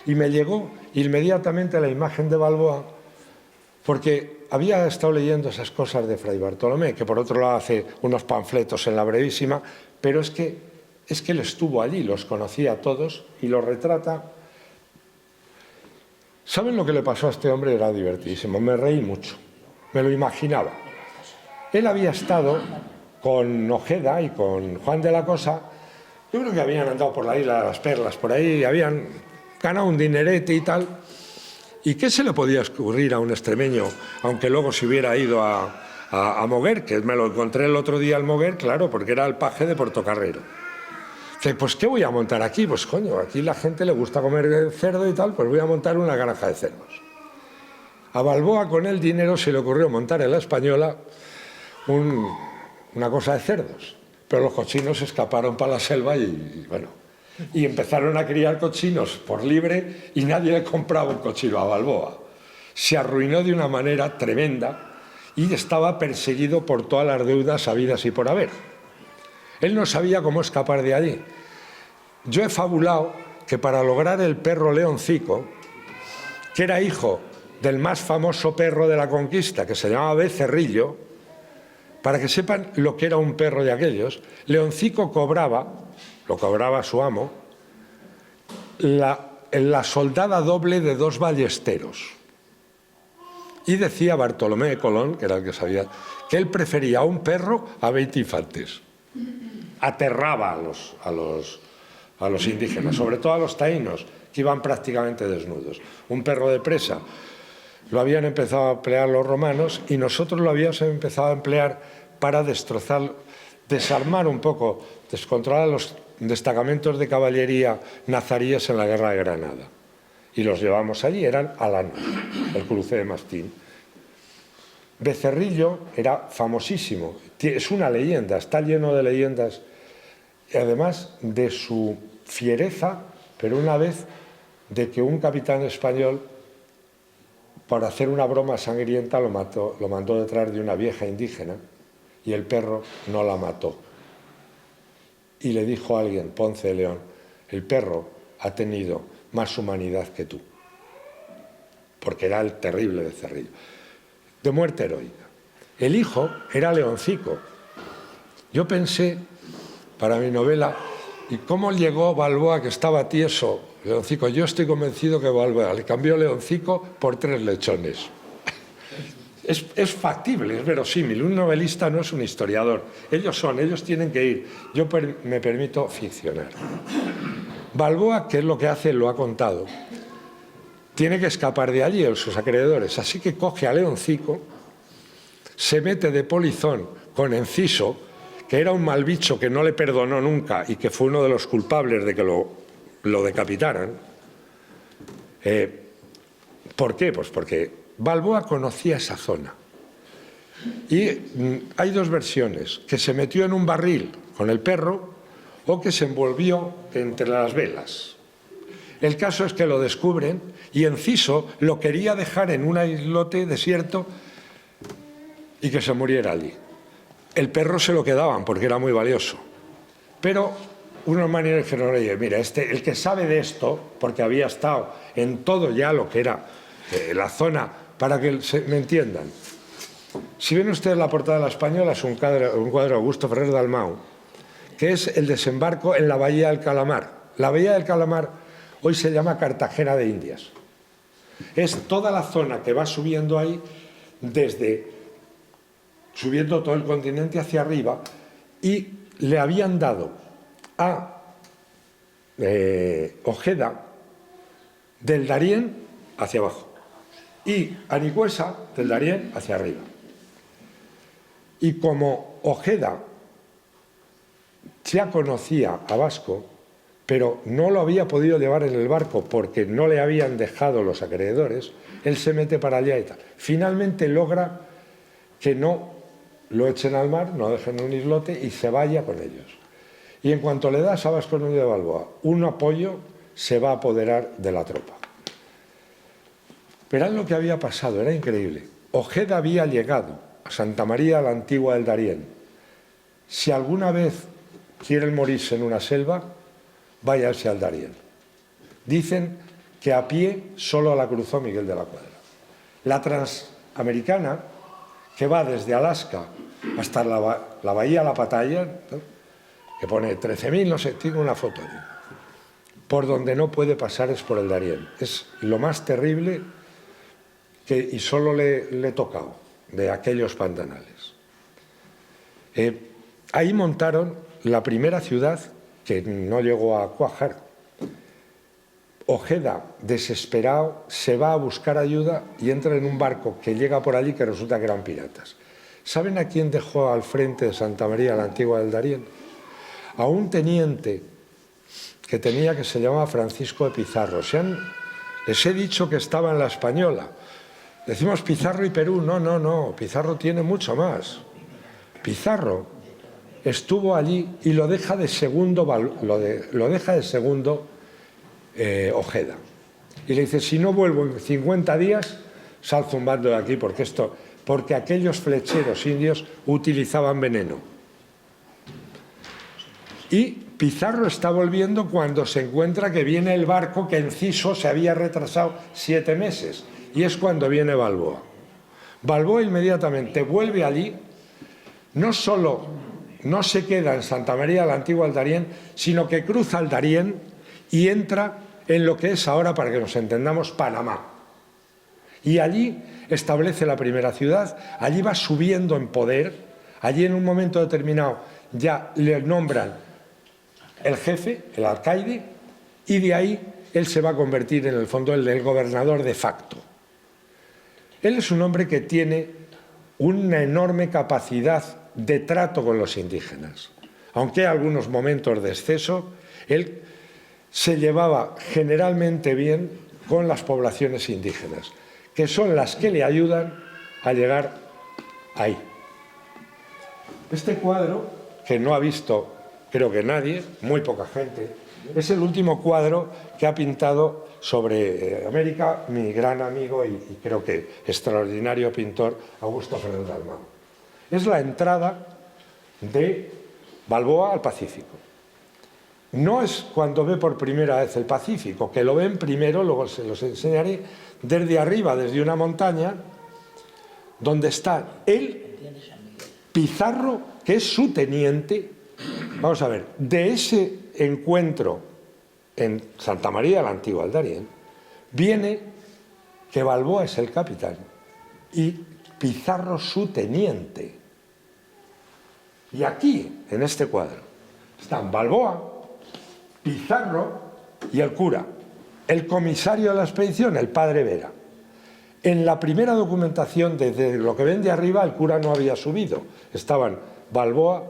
y me llegó inmediatamente la imagen de Balboa, porque había estado leyendo esas cosas de Fray Bartolomé, que por otro lado hace unos panfletos en La Brevísima, pero es que él estuvo allí, los conocía a todos y los retrata. ¿Saben lo que le pasó a este hombre? Era divertidísimo, me reí mucho, me lo imaginaba. Él había estado con Ojeda y con Juan de la Cosa, yo creo que habían andado por la Isla de las Perlas, por ahí, habían ganado un dinerete y tal. ¿Y qué se le podía ocurrir a un extremeño, aunque luego se hubiera ido a Moguer, que me lo encontré el otro día al Moguer, claro, porque era el paje de Portocarrero? Dice, pues ¿qué voy a montar aquí? Pues coño, aquí la gente le gusta comer cerdo y tal, pues voy a montar una granja de cerdos. A Balboa con el dinero se le ocurrió montar en La Española una cosa de cerdos, pero los cochinos escaparon para la selva y bueno, y empezaron a criar cochinos por libre y nadie le compraba un cochino a Balboa. Se arruinó de una manera tremenda y estaba perseguido por todas las deudas habidas y por haber. Él no sabía cómo escapar de allí. Yo he fabulado que para lograr el perro Leoncico, que era hijo del más famoso perro de la conquista, que se llamaba Becerrillo, para que sepan lo que era un perro de aquellos, Leoncico lo cobraba su amo, la soldada doble de 2 ballesteros. Y decía Bartolomé de Colón, que era el que sabía, que él prefería a un perro a 20 infantes. Aterraba a los indígenas, sobre todo a los taínos, que iban prácticamente desnudos. Un perro de presa lo habían empezado a emplear los romanos y nosotros lo habíamos empezado a emplear para desarmar un poco, descontrolar los destacamentos de caballería nazaríes en la guerra de Granada. Y los llevamos allí, eran alanos, el cruce de mastín. Becerrillo era famosísimo, es una leyenda, está lleno de leyendas, y además de su fiereza, pero una vez de que un capitán español, para hacer una broma sangrienta, lo mandó detrás de una vieja indígena y el perro no la mató. Y le dijo a alguien, Ponce de León, el perro ha tenido más humanidad que tú, porque era el terrible Becerrillo. De muerte heroica. El hijo era Leoncico. Yo pensé, para mi novela, ¿y cómo llegó Balboa, que estaba tieso? Leoncico, yo estoy convencido que Balboa le cambió Leoncico por 3 lechones. Es factible, es verosímil. Un novelista no es un historiador. Ellos tienen que ir. Yo me permito ficcionar. Balboa, ¿qué es lo que hace? Lo ha contado. Tiene que escapar de allí, sus acreedores. Así que coge a Leoncico, se mete de polizón con Enciso, que era un mal bicho que no le perdonó nunca y que fue uno de los culpables de que lo decapitaran. ¿Por qué? Pues porque Balboa conocía esa zona. Y hay dos versiones, que se metió en un barril con el perro o que se envolvió entre las velas. El caso es que lo descubren y Enciso lo quería dejar en un islote desierto y que se muriera allí. El perro se lo quedaban porque era muy valioso. Pero unos marineros dijeron, oye, mira, el que sabe de esto, porque había estado en todo ya lo que era la zona, para que me entiendan. Si ven ustedes la portada de La Española, es un cuadro de Augusto Ferrer Dalmau, que es el desembarco en la Bahía del Calamar. La Bahía del Calamar hoy se llama Cartagena de Indias. Es toda la zona que va subiendo ahí, subiendo todo el continente hacia arriba, y le habían dado a Ojeda del Darién hacia abajo y a Nicuesa del Darién hacia arriba. Y como Ojeda ya conocía a Vasco, pero no lo había podido llevar en el barco porque no le habían dejado los acreedores, él se mete para allá y tal. Finalmente logra que no lo echen al mar, no dejen un islote y se vaya con ellos. Y en cuanto le das a Vasco Núñez de Balboa un apoyo, se va a apoderar de la tropa. Verán lo que había pasado, era increíble. Ojeda había llegado a Santa María la Antigua del Darién. Si alguna vez quieren morirse en una selva, váyanse al Darién. Dicen que a pie solo la cruzó Miguel de la Cuadra. La transamericana, que va desde Alaska hasta la bahía La Patalla, ¿no?, que pone 13.000, no sé, tiene una foto allí. Por donde no puede pasar es por el Darién. Es lo más terrible y solo le he tocado de aquellos pantanales. Ahí montaron la primera ciudad que no llegó a cuajar. Ojeda, desesperado, se va a buscar ayuda y entra en un barco que llega por allí que resulta que eran piratas. ¿Saben a quién dejó al frente de Santa María la Antigua del Darién? A un teniente que tenía, que se llamaba Francisco de Pizarro. Les he dicho que estaba en La Española. Decimos Pizarro y Perú. No, Pizarro tiene mucho más. Pizarro estuvo allí y lo deja de segundo Ojeda. Y le dice, si no vuelvo en 50 días, sal zumbando de aquí, porque aquellos flecheros indios utilizaban veneno. Y Pizarro está volviendo cuando se encuentra que viene el barco que Enciso se había retrasado 7 meses. Y es cuando viene Balboa. Balboa inmediatamente vuelve allí, no solo no se queda en Santa María la Antigua del Darién, sino que cruza el Darién y entra en lo que es ahora, para que nos entendamos, Panamá. Y allí establece la primera ciudad, allí va subiendo en poder, allí en un momento determinado ya le nombran el jefe, el alcaide, y de ahí él se va a convertir en el fondo el gobernador de facto. Él es un hombre que tiene una enorme capacidad de trato con los indígenas. Aunque hay algunos momentos de exceso, él se llevaba generalmente bien con las poblaciones indígenas, que son las que le ayudan a llegar ahí. Este cuadro, que no ha visto creo que nadie, muy poca gente, es el último cuadro que ha pintado sobre América mi gran amigo y creo que extraordinario pintor Augusto Ferrer Dalmau. Es la entrada de Balboa al Pacífico. No es cuando ve por primera vez el Pacífico, que lo ven primero, luego se los enseñaré, desde arriba, desde una montaña, donde está él, Pizarro, que es su teniente. Vamos a ver, de ese encuentro en Santa María la Antigua del Darién, viene que Balboa es el capitán y Pizarro su teniente. Y aquí, en este cuadro, están Balboa, Pizarro y el cura. El comisario de la expedición, el padre Vera. En la primera documentación, desde lo que ven de arriba, el cura no había subido. Estaban Balboa.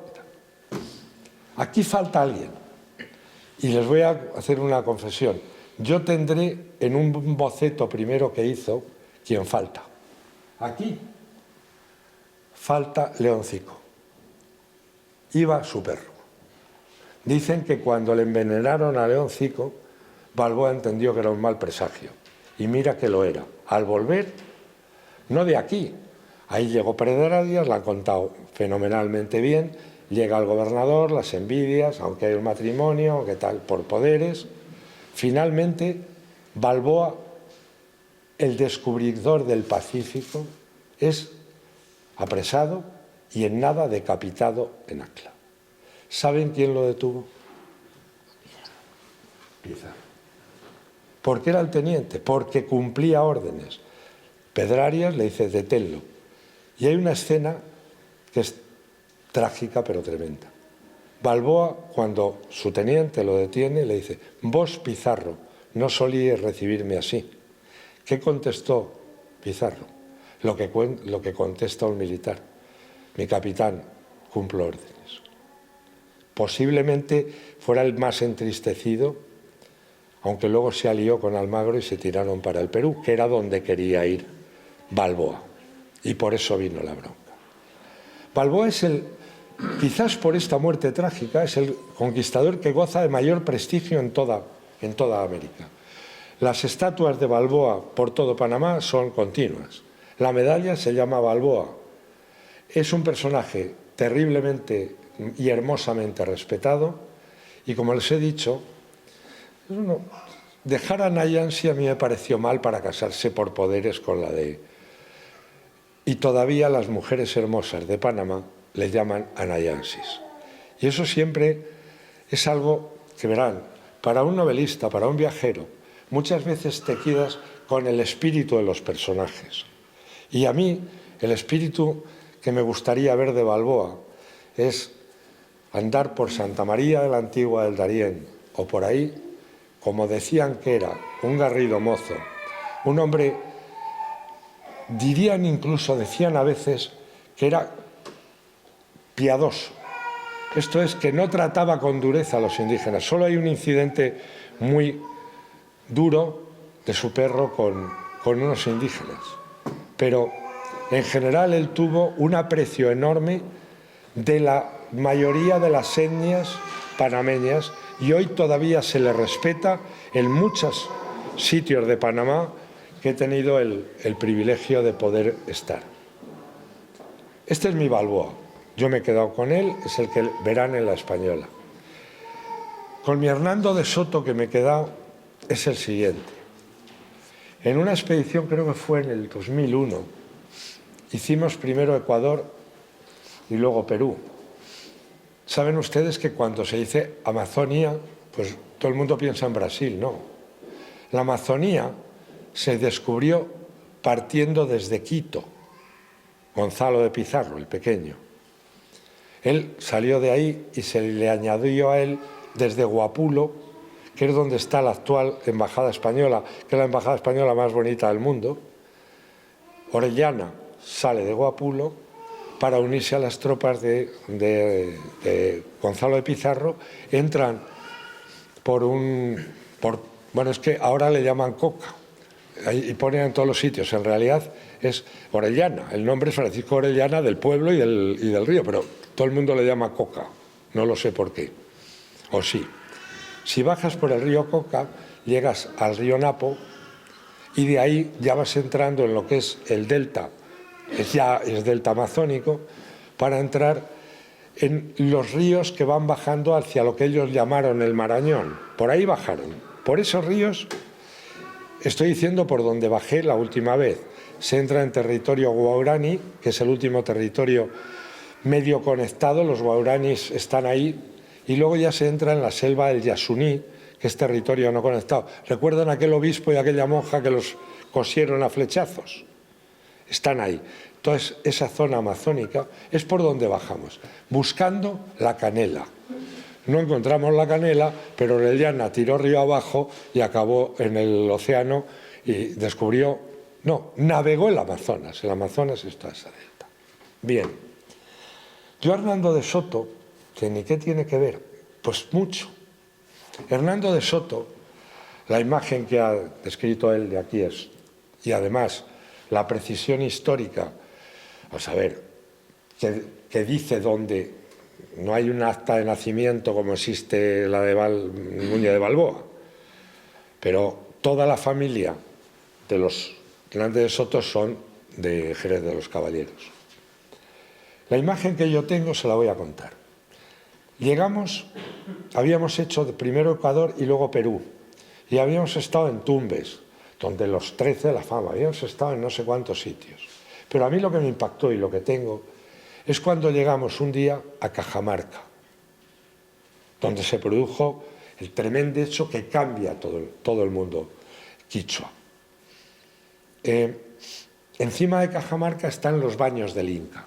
Aquí falta alguien. Y les voy a hacer una confesión. Yo tendré en un boceto primero que hizo quién falta. Aquí falta Leoncico. Iba su perro. Dicen que cuando le envenenaron a Leoncico, Balboa entendió que era un mal presagio. Y mira que lo era. Al volver, no de aquí, ahí llegó Pedrarias, la han contado fenomenalmente bien, llega el gobernador, las envidias, aunque hay un matrimonio, que tal, por poderes. Finalmente, Balboa, el descubridor del Pacífico, es apresado y en nada decapitado en Acla. ¿Saben quién lo detuvo? Pizarro. ¿Por qué era el teniente? Porque cumplía órdenes. Pedrarias le dice, deténlo. Y hay una escena que es trágica pero tremenda. Balboa, cuando su teniente lo detiene, le dice, vos, Pizarro, no solíais recibirme así. ¿Qué contestó Pizarro? Lo que contesta un militar. Mi capitán, cumplo órdenes. Posiblemente fuera el más entristecido, aunque luego se alió con Almagro y se tiraron para el Perú, que era donde quería ir Balboa. Y por eso vino la bronca. Balboa es quizás por esta muerte trágica, es el conquistador que goza de mayor prestigio en toda América. Las estatuas de Balboa por todo Panamá son continuas. La medalla se llama Balboa. Es un personaje terriblemente y hermosamente respetado y, como les he dicho, dejar a Nayansi a mí me pareció mal para casarse por poderes con la de... Y todavía las mujeres hermosas de Panamá le llaman Anayansis. Y eso siempre es algo que verán, para un novelista, para un viajero, muchas veces te quedas con el espíritu de los personajes. Y a mí, el espíritu que me gustaría ver de Balboa es andar por Santa María de la Antigua del Darién o por ahí, como decían que era, un garrido mozo, un hombre, decían a veces que era piadoso. Esto es, que no trataba con dureza a los indígenas. Solo hay un incidente muy duro de su perro con unos indígenas. Pero en general él tuvo un aprecio enorme de la mayoría de las etnias panameñas y hoy todavía se le respeta en muchos sitios de Panamá que he tenido el privilegio de poder estar. Este es mi Balboa. Yo me he quedado con él, es el que verán en La Española. Con mi Hernando de Soto, que me he quedado, es el siguiente. En una expedición, creo que fue en el 2001, hicimos primero Ecuador y luego Perú. Saben ustedes que cuando se dice Amazonía, pues todo el mundo piensa en Brasil, no. La Amazonía se descubrió partiendo desde Quito, Gonzalo de Pizarro, el pequeño. Él salió de ahí y se le añadió a él desde Guapulo, que es donde está la actual embajada española, que es la embajada española más bonita del mundo. Orellana sale de Guapulo para unirse a las tropas de Gonzalo de Pizarro. Entran bueno, es que ahora le llaman Coca y ponen en todos los sitios. En realidad es Orellana. El nombre es Francisco Orellana, del pueblo y del río, pero todo el mundo le llama Coca. No lo sé por qué. O sí. Si bajas por el río Coca, llegas al río Napo y de ahí ya vas entrando en lo que es el delta, es delta amazónico, para entrar en los ríos que van bajando hacia lo que ellos llamaron el Marañón. Por ahí bajaron. Por esos ríos, estoy diciendo por donde bajé la última vez, se entra en territorio guaurani, que es el último territorio medio conectado, los guauranis están ahí, y luego ya se entra en la selva del Yasuní, que es territorio no conectado. ¿Recuerdan aquel obispo y aquella monja que los cosieron a flechazos? Están ahí. toda esa zona amazónica, es por donde bajamos, buscando la canela. No encontramos la canela, pero Orellana tiró río abajo y acabó en el océano y descubrió, no, navegó el Amazonas está esa delta. Bien, yo Hernando de Soto, que ni qué tiene que ver, pues mucho. Hernando de Soto, la imagen que ha descrito él de aquí es, y además la precisión histórica, vamos a ver, que dice dónde no hay un acta de nacimiento como existe la de Núñez de Balboa, pero toda la familia de los Hernández de Soto son de Jerez de los Caballeros. La imagen que yo tengo se la voy a contar. Llegamos, habíamos hecho primero Ecuador y luego Perú, y habíamos estado en Tumbes, donde los 13 de la fama, habíamos estado en no sé cuántos sitios. Pero a mí lo que me impactó y lo que tengo es cuando llegamos un día a Cajamarca, donde se produjo el tremendo hecho que cambia todo el mundo quichua. Encima de Cajamarca están los baños del Inca.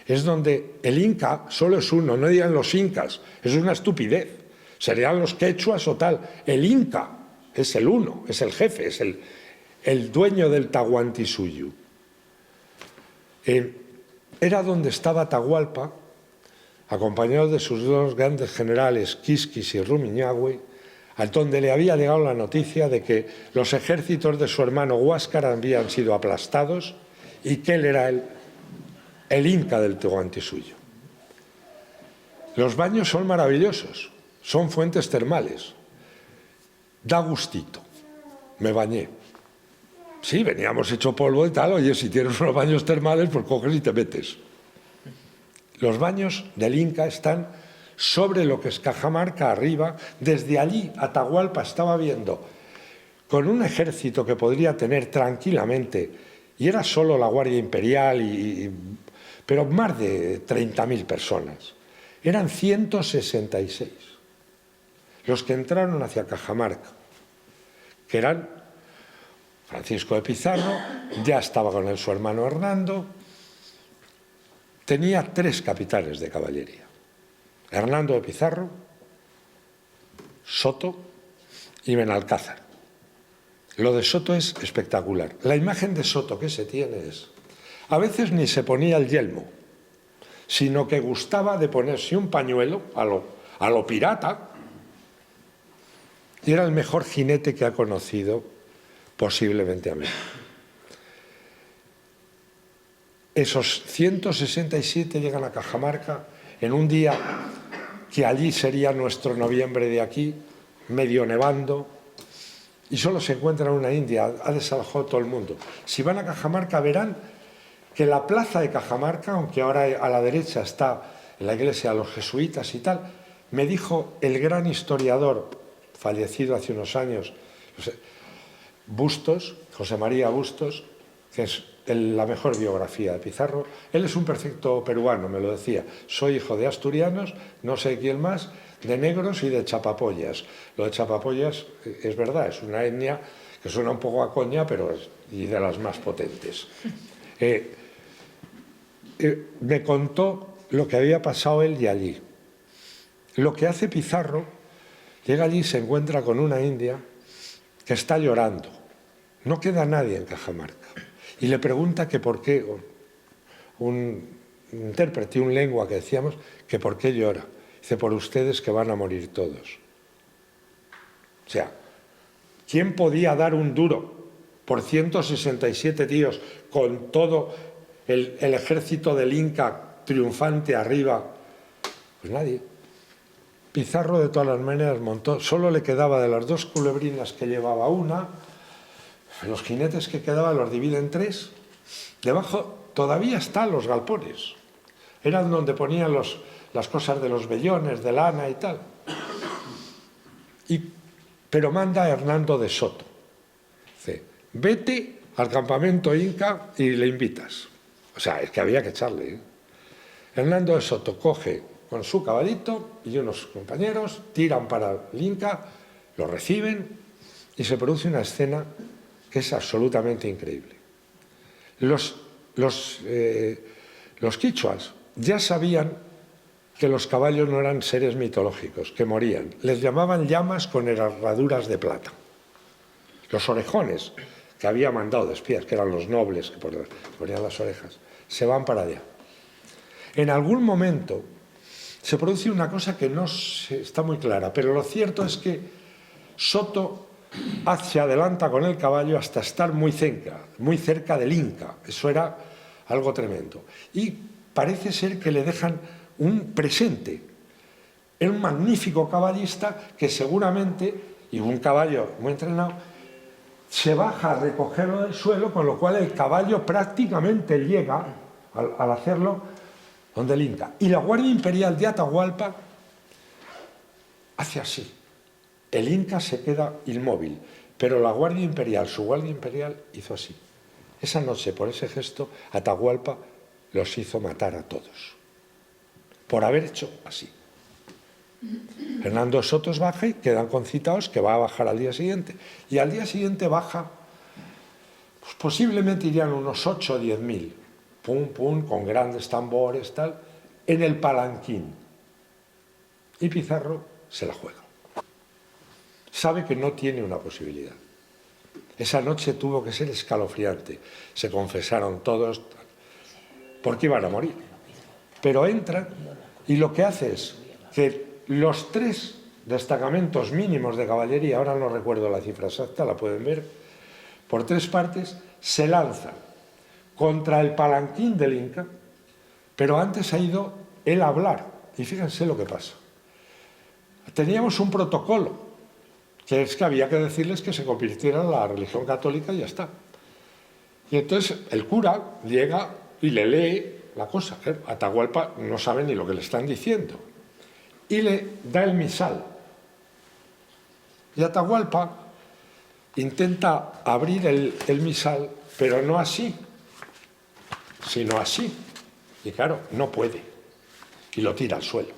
Es donde el Inca solo es uno, no digan los incas, es una estupidez. Serían los quechuas o tal. El Inca es el uno, es el jefe, es el dueño del Tahuantinsuyo. Era donde estaba Atahualpa, acompañado de sus dos grandes generales, Quisquis y Rumiñahui, a donde le había llegado la noticia de que los ejércitos de su hermano Huáscar habían sido aplastados y que él era el Inca del Tahuantinsuyo. Los baños son maravillosos, son fuentes termales. Da gustito. Me bañé. Sí, veníamos hecho polvo y tal, oye, si tienes unos baños termales, pues coges y te metes. Los baños del Inca están sobre lo que es Cajamarca, arriba. Desde allí Atahualpa estaba viendo, con un ejército que podría tener tranquilamente, y era solo la Guardia Imperial, pero más de 30.000 personas. Eran 166 los que entraron hacia Cajamarca, que eran Francisco de Pizarro, ya estaba con él su hermano Hernando, tenía 3 capitanes de caballería. Hernando de Pizarro, Soto y Benalcázar. Lo de Soto es espectacular. La imagen de Soto que se tiene es, a veces ni se ponía el yelmo, sino que gustaba de ponerse un pañuelo a lo pirata, y era el mejor jinete que ha conocido posiblemente a mí. Esos 167 llegan a Cajamarca en un día que allí sería nuestro noviembre de aquí, medio nevando, y solo se encuentran una india, ha desalojado todo el mundo. Si van a Cajamarca verán que la plaza de Cajamarca, aunque ahora a la derecha está la iglesia de los jesuitas y tal, me dijo el gran historiador, fallecido hace unos años, Bustos, José María Bustos, que es la mejor biografía de Pizarro. Él es un perfecto peruano, me lo decía. Soy hijo de asturianos, no sé quién más, de negros y de chapapollas. Lo de chapapollas es verdad, es una etnia que suena un poco a coña, pero y de las más potentes. Me contó lo que había pasado él de allí. Lo que hace Pizarro, llega allí y se encuentra con una india que está llorando. No queda nadie en Cajamarca. Y le pregunta que por qué, un intérprete, un lengua que decíamos, que por qué llora. Dice, por ustedes que van a morir todos. O sea, ¿quién podía dar un duro por 167 tíos con todo el ejército del Inca triunfante arriba? Pues nadie. Pizarro de todas las maneras montó, solo le quedaba de las 2 culebrinas que llevaba una, los jinetes que quedaban los divide en 3, debajo todavía están los galpones, eran donde ponían las cosas de los vellones, de lana y tal. Pero manda a Hernando de Soto, dice, vete al campamento Inca y le invitas. O sea, es que había que echarle, ¿eh? Hernando de Soto coge con su caballito y unos compañeros, tiran para el Inca, lo reciben y se produce una escena que es absolutamente increíble. Los los quichuas ya sabían que los caballos no eran seres mitológicos, que morían. Les llamaban llamas con herraduras de plata. Los orejones que había mandado de espías, que eran los nobles que ponían las orejas, se van para allá. En algún momento se produce una cosa que no está muy clara, pero lo cierto es que Soto se adelanta con el caballo hasta estar muy cerca del Inca. Eso era algo tremendo. Y parece ser que le dejan un presente. Era un magnífico caballista que seguramente, y un caballo muy entrenado, se baja a recogerlo del suelo, con lo cual el caballo prácticamente llega, al hacerlo, donde el Inca. Y la Guardia Imperial de Atahualpa hace así. El Inca se queda inmóvil, pero la Guardia Imperial, su Guardia Imperial, hizo así. Esa noche, por ese gesto, Atahualpa los hizo matar a todos, por haber hecho así. Hernando Soto baja y quedan concitados que va a bajar al día siguiente. Y al día siguiente baja, pues posiblemente irían unos 8 o 10.000, pum, pum, con grandes tambores, tal, en el palanquín. Y Pizarro se la juega. Sabe que no tiene una posibilidad. Esa noche tuvo que ser escalofriante. Se confesaron todos, porque iban a morir. Pero entran y lo que hace es que los 3 destacamentos mínimos de caballería, ahora no recuerdo la cifra exacta, la pueden ver, por 3 partes, se lanzan contra el palanquín del Inca, pero antes ha ido él a hablar. Y fíjense lo que pasa. Teníamos un protocolo, que es que había que decirles que se convirtieran a la religión católica y ya está. Y entonces el cura llega y le lee la cosa. Atahualpa no sabe ni lo que le están diciendo. Y le da el misal. Y Atahualpa intenta abrir el misal, pero no así, sino así. Y claro, no puede. Y lo tira al suelo.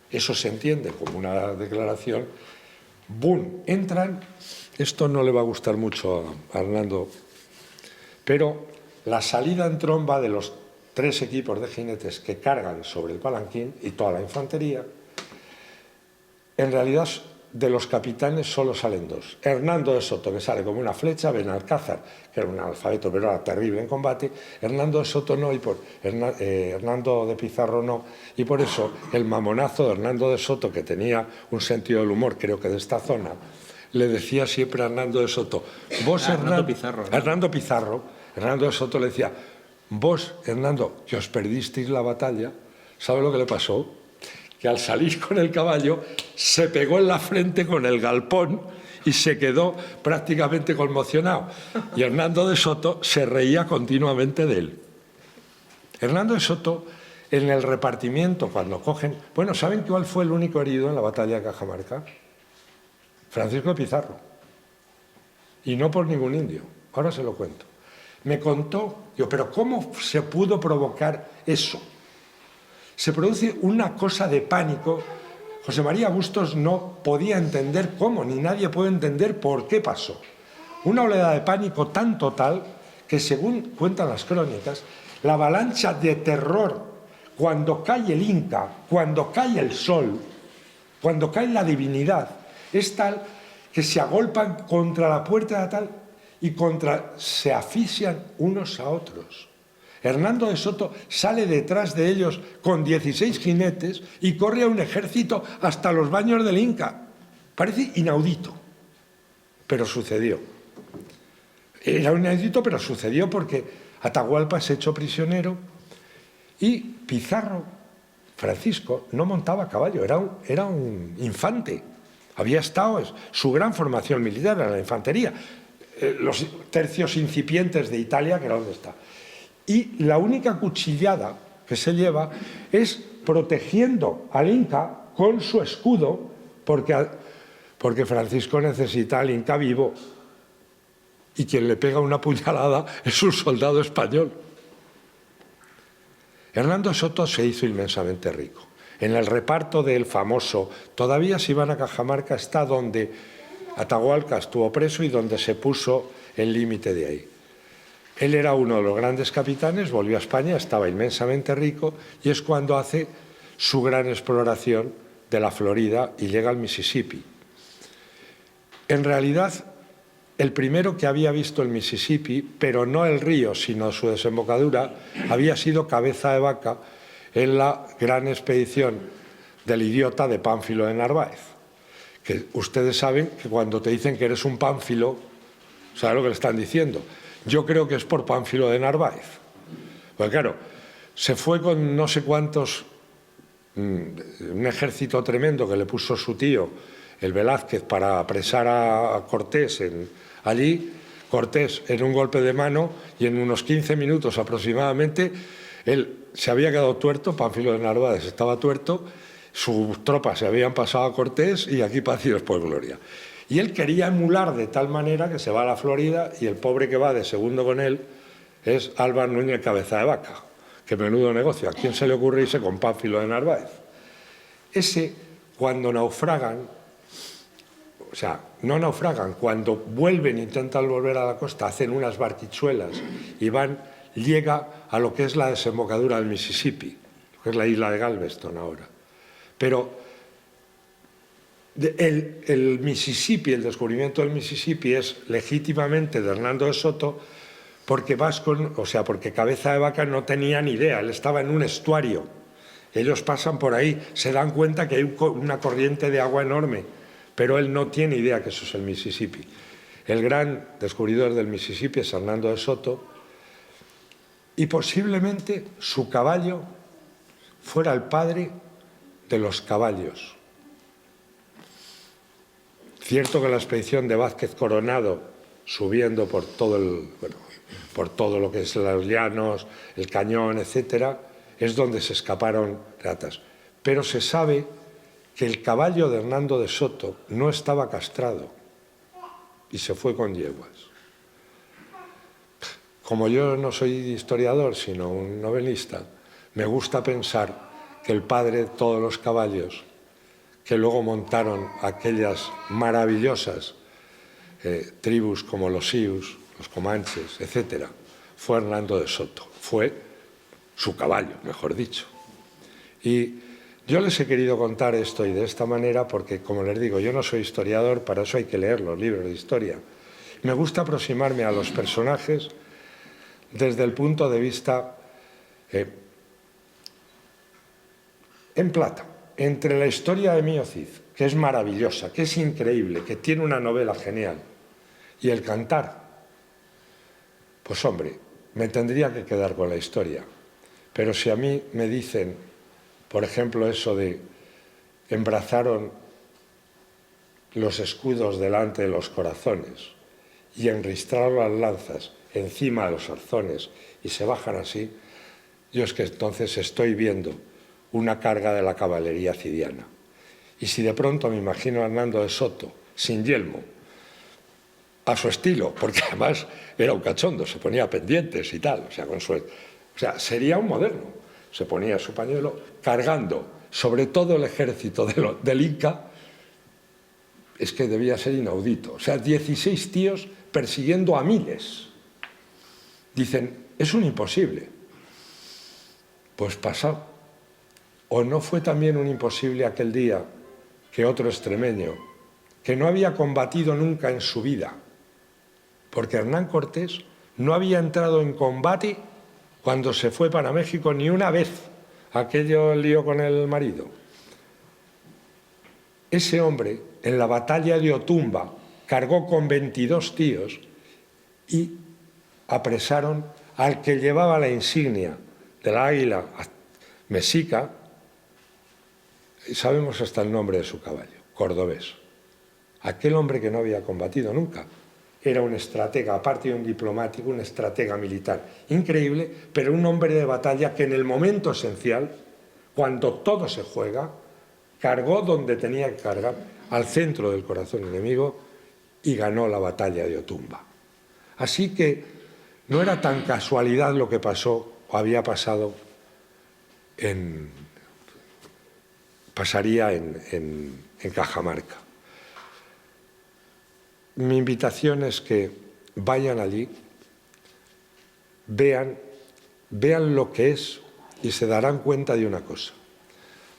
Eso se entiende como una declaración. ¡Bum! Entran. Esto no le va a gustar mucho a Hernando, pero la salida en tromba de los 3 equipos de jinetes que cargan sobre el palanquín y toda la infantería, en realidad de los capitanes solo salen 2. Hernando de Soto, que sale como una flecha, Benalcázar, que era un analfabeto pero era terrible en combate, Hernando de Soto no, y Hernando de Pizarro no, y por eso el mamonazo de Hernando de Soto, que tenía un sentido del humor, creo que de esta zona, le decía siempre a Hernando de Soto, vos Hernando Pizarro, Hernando de Soto le decía, vos, Hernando, que os perdisteis la batalla, ¿sabe lo que le pasó? Que al salir con el caballo se pegó en la frente con el galpón y se quedó prácticamente conmocionado. Y Hernando de Soto se reía continuamente de él. Hernando de Soto, en el repartimiento, cuando cogen... Bueno, ¿saben cuál fue el único herido en la batalla de Cajamarca? Francisco de Pizarro. Y no por ningún indio. Ahora se lo cuento. Me contó, digo, pero ¿cómo se pudo provocar eso? Se produce una cosa de pánico. José María Bustos no podía entender cómo, ni nadie puede entender por qué pasó. Una oleada de pánico tan total que, según cuentan las crónicas, la avalancha de terror cuando cae el Inca, cuando cae el sol, cuando cae la divinidad, es tal que se agolpan contra la puerta de tal y se asfixian unos a otros. Hernando de Soto sale detrás de ellos con 16 jinetes y corre a un ejército hasta los baños del Inca. Parece inaudito, pero sucedió. Era un inaudito, pero sucedió porque Atahualpa se echó prisionero y Pizarro, Francisco, no montaba a caballo, era un infante. Había estado, su gran formación militar era la infantería. Los tercios incipientes de Italia, que era donde está. Y la única cuchillada que se lleva es protegiendo al Inca con su escudo, porque Francisco necesita al Inca vivo. Y quien le pega una puñalada es un soldado español. Hernando Soto se hizo inmensamente rico. En el reparto del famoso, todavía si van a Cajamarca, está donde Atahualpa estuvo preso y donde se puso el límite de ahí. Él era uno de los grandes capitanes, volvió a España, estaba inmensamente rico y es cuando hace su gran exploración de la Florida y llega al Mississippi. En realidad, el primero que había visto el Mississippi, pero no el río, sino su desembocadura, había sido Cabeza de Vaca en la gran expedición del idiota de Pánfilo de Narváez. Que ustedes saben que cuando te dicen que eres un pánfilo, ¿saben lo que le están diciendo? Yo creo que es por Pánfilo de Narváez. Pues claro, se fue con no sé cuántos, un ejército tremendo que le puso su tío, el Velázquez, para apresar a Cortés allí. Cortés, en un golpe de mano y en unos 15 minutos aproximadamente, él se había quedado tuerto, Pánfilo de Narváez estaba tuerto, sus tropas se habían pasado a Cortés y aquí paz y después gloria. Y él quería emular de tal manera que se va a la Florida y el pobre que va de segundo con él es Álvar Núñez Cabeza de Vaca. Que menudo negocio. ¿A quién se le ocurre irse con Pánfilo de Narváez? Ese, cuando naufragan, o sea, no naufragan, cuando vuelven, intentan volver a la costa, hacen unas barquichuelas y llega a lo que es la desembocadura del Mississippi, que es la isla de Galveston ahora. Pero el Mississippi, el descubrimiento del Mississippi es legítimamente de Hernando de Soto porque porque Cabeza de Vaca no tenía ni idea, él estaba en un estuario. Ellos pasan por ahí, se dan cuenta que hay una corriente de agua enorme, pero él no tiene idea que eso es el Mississippi. El gran descubridor del Mississippi es Hernando de Soto y posiblemente su caballo fuera el padre de los caballos. Cierto que la expedición de Vázquez Coronado, subiendo por todo lo que es los llanos, el cañón, etcétera, es donde se escaparon ratas. Pero se sabe que el caballo de Hernando de Soto no estaba castrado y se fue con yeguas. Como yo no soy historiador, sino un novelista, me gusta pensar que el padre de todos los caballos que luego montaron aquellas maravillosas tribus como los Sioux, los Comanches, etcétera, fue Hernando de Soto, fue su caballo, mejor dicho. Y yo les he querido contar esto y de esta manera porque, como les digo, yo no soy historiador, para eso hay que leer los libros de historia. Me gusta aproximarme a los personajes desde el punto de vista en plata, entre la historia de Mío Cid, que es maravillosa, que es increíble, que tiene una novela genial, y el cantar. Pues hombre, me tendría que quedar con la historia. Pero si a mí me dicen, por ejemplo, eso de embrazaron los escudos delante de los corazones y enristraron las lanzas encima de los arzones y se bajan así, yo es que entonces estoy viendo una carga de la caballería cidiana. Y si de pronto me imagino a Hernando de Soto sin yelmo, a su estilo, porque además era un cachondo, se ponía pendientes y tal, o sea, sería un moderno. Se ponía su pañuelo cargando sobre todo el ejército del Inca, es que debía ser inaudito. O sea, 16 tíos persiguiendo a miles. Dicen, es un imposible. Pues pasó. ¿O no fue también un imposible aquel día que otro extremeño, que no había combatido nunca en su vida, porque Hernán Cortés no había entrado en combate cuando se fue para México ni una vez, aquello lío con el marido? Ese hombre, en la batalla de Otumba, cargó con 22 tíos y apresaron al que llevaba la insignia de la águila mexica, y sabemos hasta el nombre de su caballo, Cordobés. Aquel hombre que no había combatido nunca. Era un estratega, aparte de un diplomático, un estratega militar. Increíble, pero un hombre de batalla que en el momento esencial, cuando todo se juega, cargó donde tenía que cargar, al centro del corazón enemigo, y ganó la batalla de Otumba. Así que no era tan casualidad lo que pasó o había pasado pasaría en Cajamarca. Mi invitación es que vayan allí, vean lo que es y se darán cuenta de una cosa.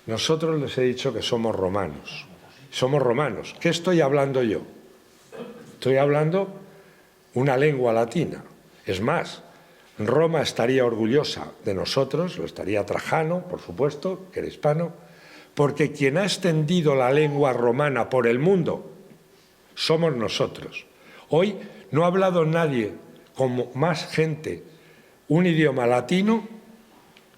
Nosotros les he dicho que somos romanos. Somos romanos. ¿Qué estoy hablando yo? Estoy hablando una lengua latina. Es más, Roma estaría orgullosa de nosotros, lo estaría Trajano, por supuesto, que era hispano, porque quien ha extendido la lengua romana por el mundo somos nosotros. Hoy no ha hablado nadie como más gente un idioma latino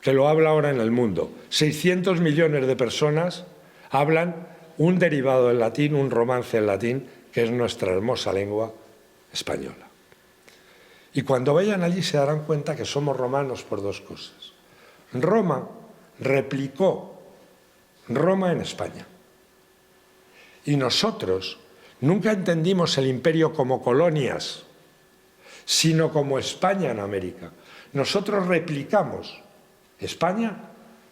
que lo habla ahora en el mundo. 600 millones de personas hablan un derivado del latín, un romance en latín, que es nuestra hermosa lengua española. Y cuando vayan allí se darán cuenta que somos romanos por dos cosas. Roma replicó Roma en España. Y nosotros nunca entendimos el imperio como colonias, sino como España en América. Nosotros replicamos España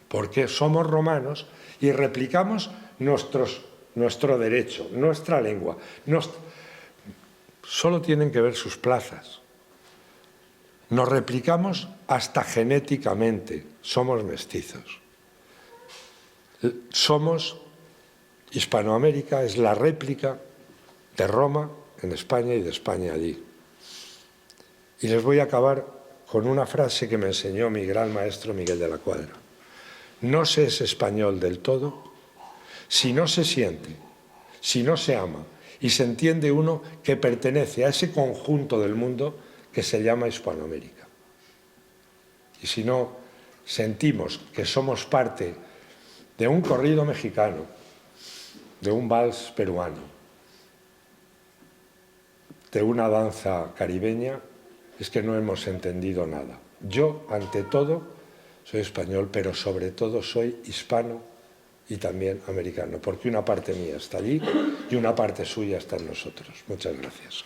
porque somos romanos y replicamos nuestro derecho, nuestra lengua. Solo tienen que ver sus plazas. Nos replicamos hasta genéticamente, somos mestizos. Somos Hispanoamérica, es la réplica de Roma en España y de España allí. Y les voy a acabar con una frase que me enseñó mi gran maestro Miguel de la Cuadra. No se es español del todo si no se siente, si no se ama y se entiende uno que pertenece a ese conjunto del mundo que se llama Hispanoamérica. Y si no sentimos que somos parte de un corrido mexicano, de un vals peruano, de una danza caribeña, es que no hemos entendido nada. Yo, ante todo, soy español, pero sobre todo soy hispano y también americano, porque una parte mía está allí y una parte suya está en nosotros. Muchas gracias.